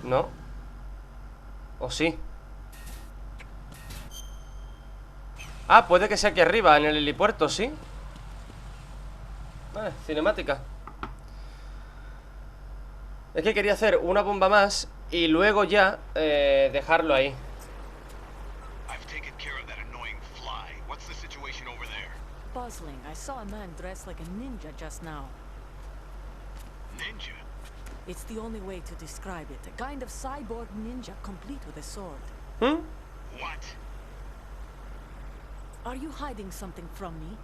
No. ¿O sí? Ah, puede que sea aquí arriba, en el helipuerto, ¿sí? Vale, cinemática. Es que quería hacer una bomba más y luego ya dejarlo ahí. Puzzling. I saw a man dressed like a ninja just now. Ninja? It's the only way to describe it. A kind of cyborg ninja complete with a sword. Hmm? What? Are you hiding something from me?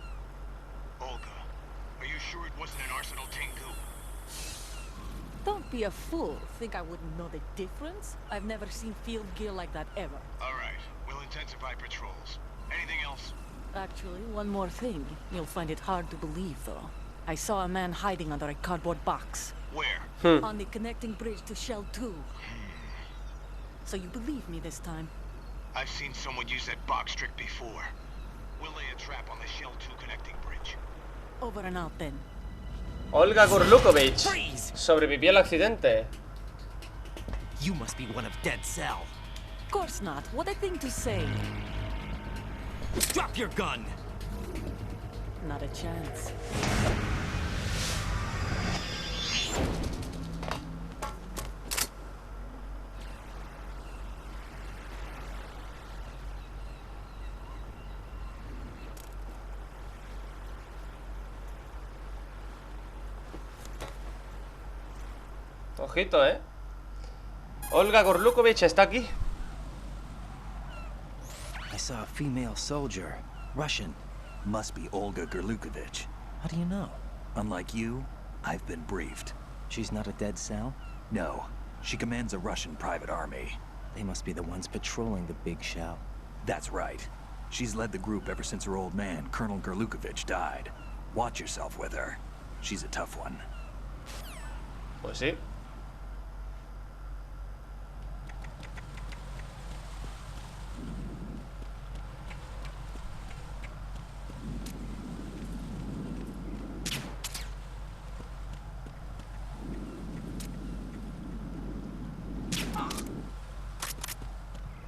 Olga, are you sure it wasn't an Arsenal Tengu? Don't be a fool. Think I wouldn't know the difference? I've never seen field gear like that ever. Alright, we'll intensify patrols. Anything else? Actually, one more thing. You'll find it hard to believe, though. I saw a man hiding under a cardboard box. Where? On the connecting bridge to Shell 2. So you believe me this time? I've seen someone use that box trick before. We'll lay a trap on the Shell 2 connecting bridge. Over and out then. Olga Gurlukovich sobrevivió al accidente. You must be one of Dead Cell. Of course not. What a thing to say. Drop your gun! Not a chance. Ojito, Olga Gurlukovich está aquí. I saw a female soldier. Russian. Must be Olga Gurlukovich. How do you know? Unlike you, I've been briefed. She's not a Dead Cell? No. She commands a Russian private army. They must be the ones patrolling the big shell. That's right. She's led the group ever since her old man, Colonel Gurlukovich, died. Watch yourself with her. She's a tough one. Pues sí.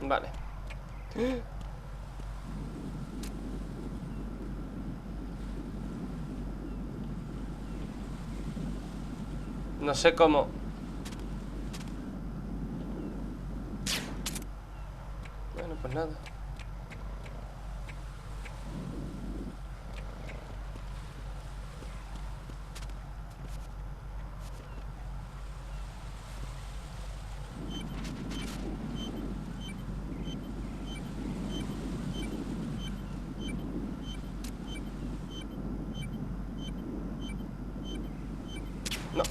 Vale. No sé cómo. Bueno, pues nada. No.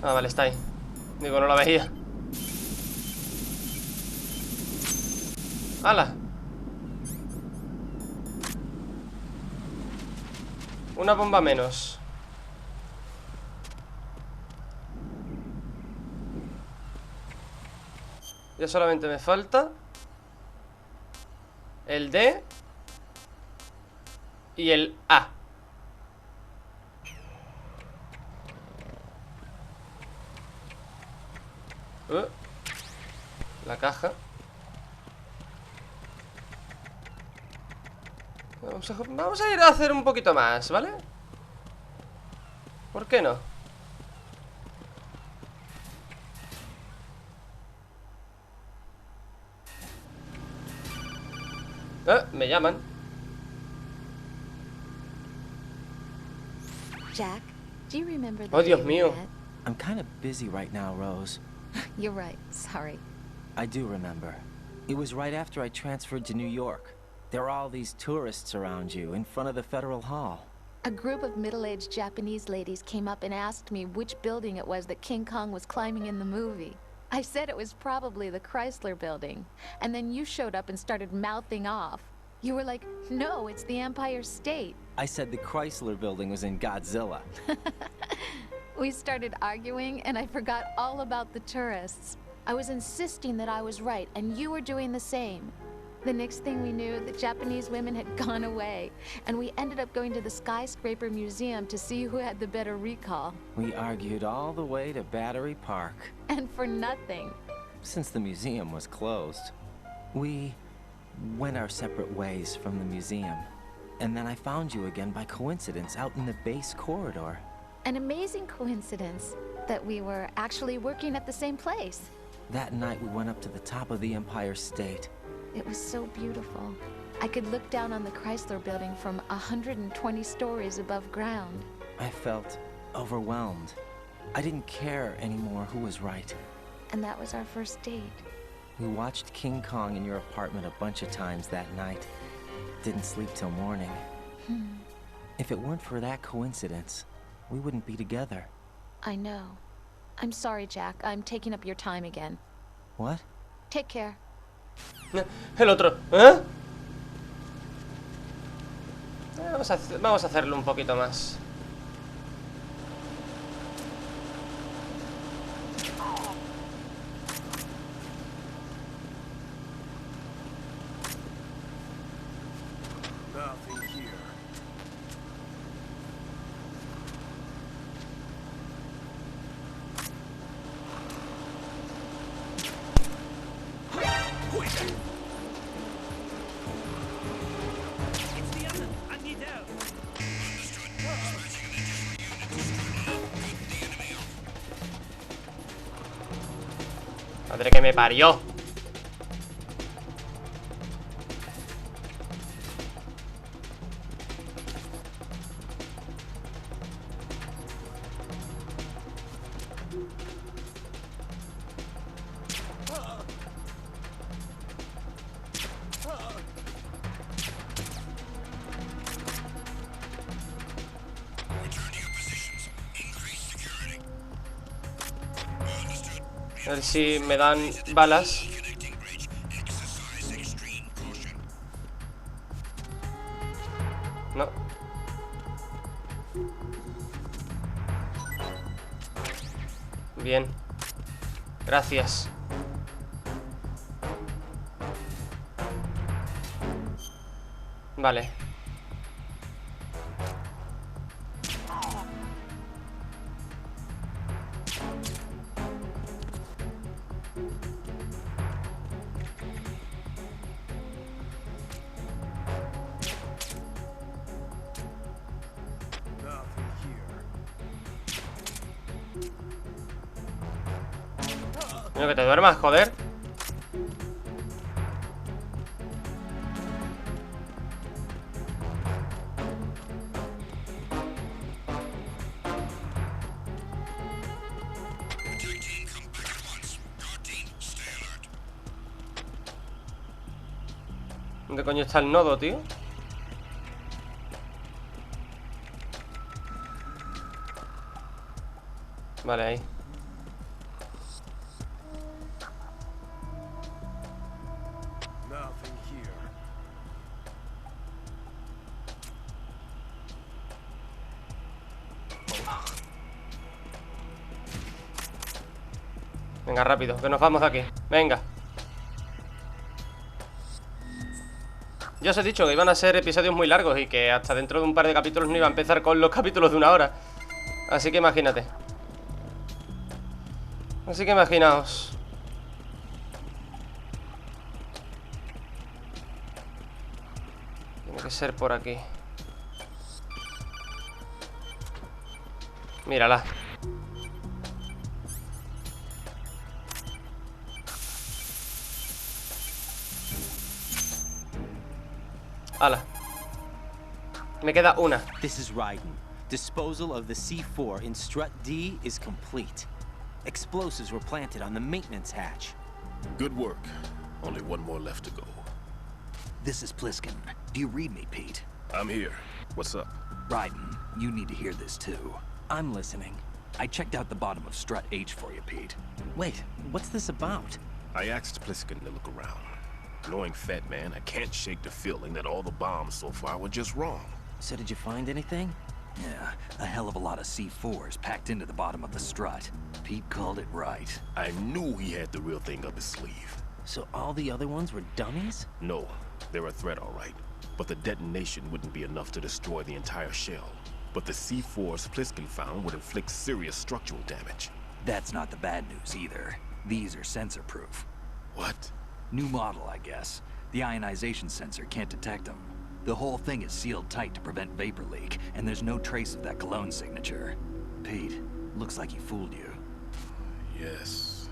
Ah, vale, está ahí. Digo, no la veía. ¡Hala! Una bomba menos. Ya solamente me falta el D y el A. La caja. Vamos a ir a hacer un poquito más, ¿vale? ¿Por qué no? Me llaman. Jack, do you remember the Oh, Dios day we mío. met? I'm kind of busy right now, Rose. You're right. Sorry. I do remember. It was right after I transferred to New York. There were all these tourists around you in front of the Federal Hall. A group of middle-aged Japanese ladies came up and asked me which building it was that King Kong was climbing in the movie. I said it was probably the Chrysler building. And then you showed up and started mouthing off. You were like, no, it's the Empire State. I said the Chrysler building was in Godzilla. We started arguing, and I forgot all about the tourists. I was insisting that I was right, and you were doing the same. The next thing we knew, the Japanese women had gone away, and we ended up going to the skyscraper museum to see who had the better recall. We argued all the way to Battery Park. And for nothing. Since the museum was closed, we went our separate ways from the museum. And then I found you again by coincidence out in the base corridor. An amazing coincidence that we were actually working at the same place. That night we went up to the top of the Empire State. It was so beautiful. I could look down on the Chrysler building from 120 stories above ground. I felt overwhelmed. I didn't care anymore who was right. And that was our first date. We watched King Kong in your apartment a bunch of times that night. Didn't sleep till morning. If it weren't for that coincidence, we wouldn't be together. I know. I'm sorry, Jack. I'm taking up your time again. What? Take care. El otro, ¿eh? Vamos a hacerlo un poquito más. Nothing here. Madre que me parió. A ver si me dan balas. No. Bien. Gracias. Vale. Mira, que te duermas, joder. ¿Dónde coño está el nodo, tío? Vale, ahí. Venga, rápido, que nos vamos de aquí. Venga. Ya os he dicho que iban a ser episodios muy largos y que hasta dentro de un par de capítulos no iba a empezar con los capítulos de 1 hora. Así que imagínate. Así que imaginaos. Tiene que ser por aquí. Mírala. Hala. Me queda una. This is Raiden. Disposal of the C4 in Strut D is complete. Explosives were planted on the maintenance hatch. Good work. Only one more left to go. This is Pliskin. Do you read me, Pete? I'm here. What's up? Raiden, you need to hear this too. I'm listening. I checked out the bottom of Strut H for you, Pete. Wait, what's this about? I asked Pliskin to look around. Knowing Fat Man, I can't shake the feeling that all the bombs so far were just wrong. So did you find anything? Yeah, a hell of a lot of C4s packed into the bottom of the strut. Pete called it right. I knew he had the real thing up his sleeve. So all the other ones were dummies? No, they're a threat, all right. But the detonation wouldn't be enough to destroy the entire shell. But the C4s Pliskin found would inflict serious structural damage. That's not the bad news either. These are sensor-proof. What? New model, I guess. The ionization sensor can't detect them. The whole thing is sealed tight to prevent vapor leak, and there's no trace of that cologne signature. Pete, looks like he fooled you. Yes.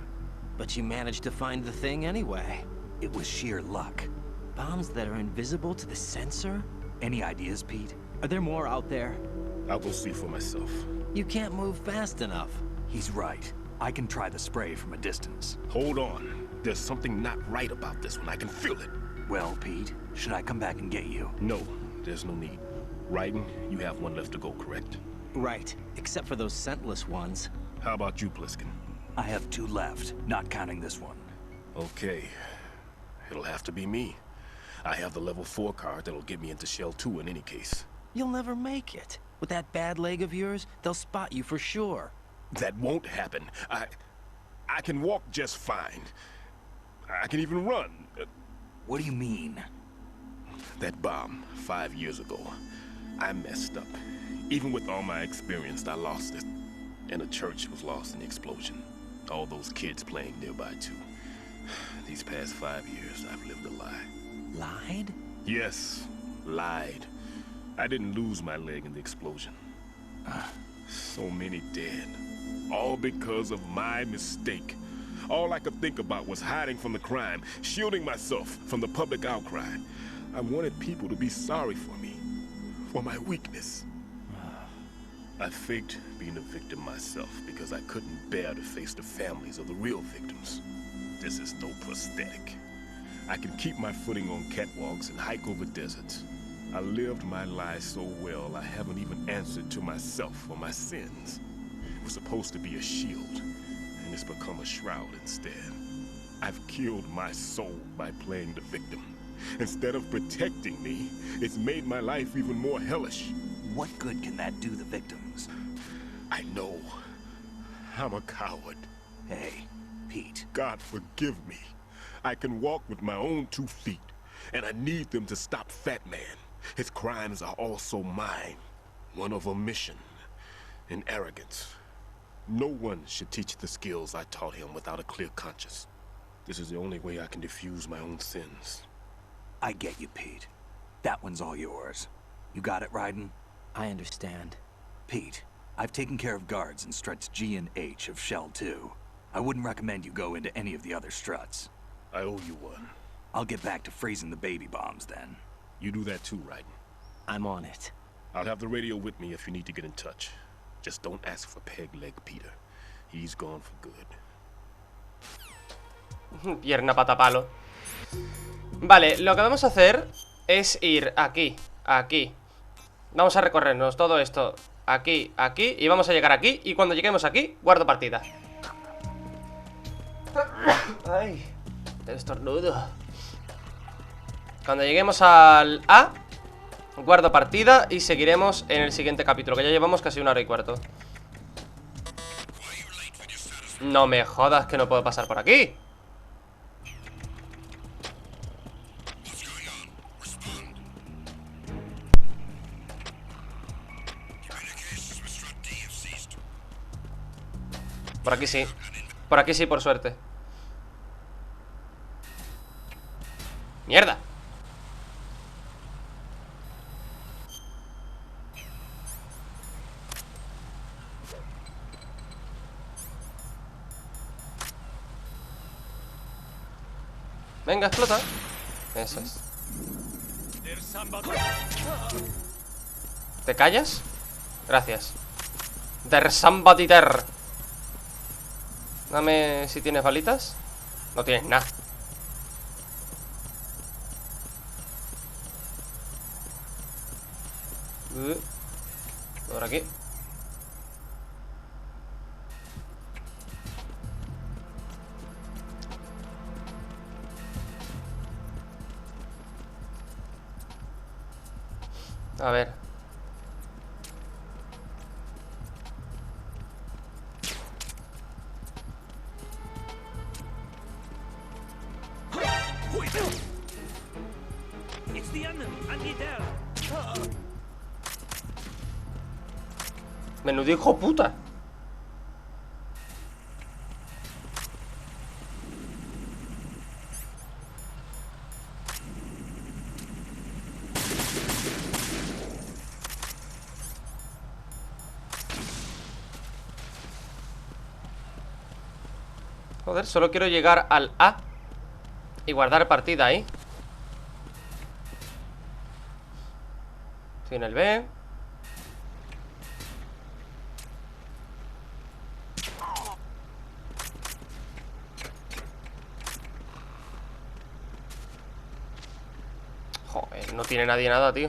But you managed to find the thing anyway. It was sheer luck. Bombs that are invisible to the sensor? Any ideas, Pete? Are there more out there? I'll go see for myself. You can't move fast enough. He's right. I can try the spray from a distance. Hold on. There's something not right about this one. I can feel it. Well, Pete, should I come back and get you? No, there's no need. Raiden, you have one left to go, correct? Right, except for those scentless ones. How about you, Pliskin? I have 2 left, not counting this one. Okay. It'll have to be me. I have the level 4 card that'll get me into Shell 2 in any case. You'll never make it. With that bad leg of yours, they'll spot you for sure. That won't happen. I can walk just fine. I can even run. What do you mean? That bomb 5 years ago, I messed up. Even with all my experience, I lost it. And the church was lost in the explosion. All those kids playing nearby too. These past 5 years, I've lived a lie. Lied? Yes, lied. I didn't lose my leg in the explosion. So many dead. All because of my mistake. All I could think about was hiding from the crime, shielding myself from the public outcry. I wanted people to be sorry for me, for my weakness. I faked being a victim myself because I couldn't bear to face the families of the real victims. This is no prosthetic. I can keep my footing on catwalks and hike over deserts. I lived my life so well, I haven't even answered to myself for my sins. It was supposed to be a shield, and it's become a shroud instead. I've killed my soul by playing the victim. Instead of protecting me, it's made my life even more hellish. What good can that do the victims? I know. I'm a coward. Hey, Pete. God forgive me. I can walk with my own 2 feet, and I need them to stop Fat Man. His crimes are also mine. One of omission and arrogance. No one should teach the skills I taught him without a clear conscience. This is the only way I can diffuse my own sins. I get you, Pete. That one's all yours. You got it, Raiden? I understand. Pete, I've taken care of guards in struts G and H of Shell 2. I wouldn't recommend you go into any of the other struts. I owe you one. I'll get back to freezing the baby bombs then. You do that too, Raiden. I'm on it. I'll have the radio with me if you need to get in touch. Just don't ask for Peg Leg Peter. He's gone for good. Pierna pata palo. Vale, lo que vamos a hacer es ir aquí, aquí. Vamos a recorrernos todo esto. Aquí, aquí, y vamos a llegar aquí. Y cuando lleguemos aquí, guardo partida. Ay, estornudo. Cuando lleguemos al A, guardo partida y seguiremos en el siguiente capítulo, que ya llevamos casi 1 hora y cuarto. No me jodas que no puedo pasar por aquí. Por aquí sí. Por aquí sí, por suerte. ¡Mierda! Venga, explota. Eso es. ¿Te callas? Gracias. Der somebody there. Dame si tienes balitas. No tienes nada. Por aquí. A ver. It's the enemy. I need help. Menudo hijo puta. Joder, solo quiero llegar al A y guardar partida ahí. Estoy en el B. Joder, no tiene nadie nada, tío.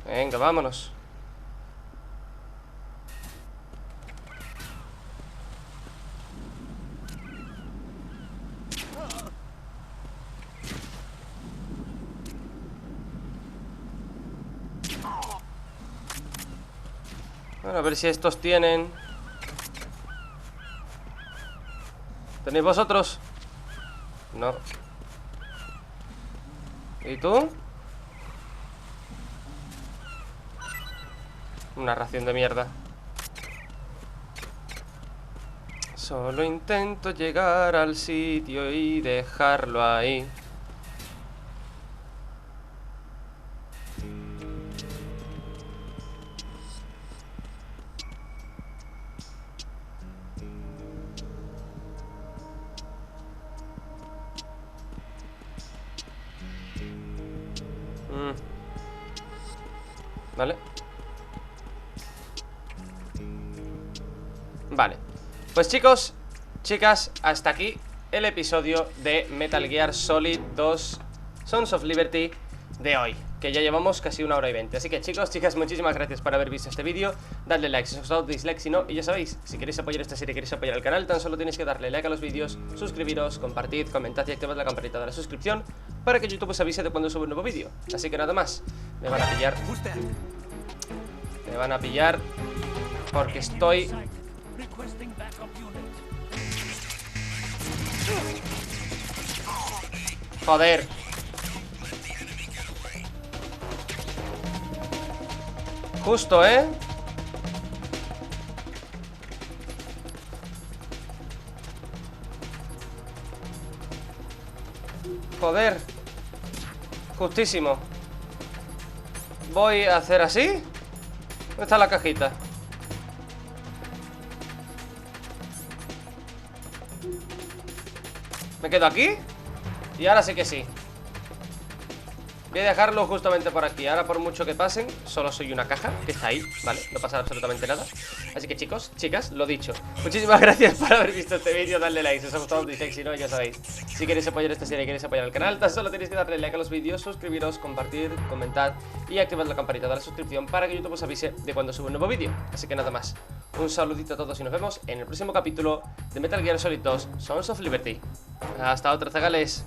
Venga, vámonos. Bueno, a ver si estos tienen. ¿Tenéis vosotros? No. ¿Y tú? Una ración de mierda. Solo intento llegar al sitio y dejarlo ahí. ¿Vale? Vale. Pues chicos, chicas, hasta aquí el episodio de Metal Gear Solid 2 Sons of Liberty de hoy, que ya llevamos casi 1 hora y 20. Así que chicos, chicas, muchísimas gracias por haber visto este vídeo. Dadle like si os ha gustado, dislike si no. Y ya sabéis, si queréis apoyar esta serie, queréis apoyar el canal, tan solo tenéis que darle like a los vídeos, suscribiros, compartid, comentad y activad la campanita de la suscripción para que YouTube os avise de cuando suba un nuevo vídeo. Así que nada más, me van a pillar. Me van a pillar porque estoy... Joder. Justo, ¿eh? Joder. Justísimo. Voy a hacer así. ¿Dónde está la cajita? Me quedo aquí. Y ahora sí que sí. Voy a dejarlo justamente por aquí. Ahora por mucho que pasen, solo soy una caja que está ahí, ¿vale? No pasa absolutamente nada. Así que chicos, chicas, lo dicho, muchísimas gracias por haber visto este vídeo. Dadle like si os ha gustado, dislike si no, ya sabéis. Si queréis apoyar esta serie, queréis apoyar el canal, tan solo tenéis que darle like a los vídeos, suscribiros, compartir, comentar y activad la campanita de la suscripción para que YouTube os avise de cuando suba un nuevo vídeo. Así que nada más, un saludito a todos y nos vemos en el próximo capítulo de Metal Gear Solid 2 Sons of Liberty. Hasta otra, zagales.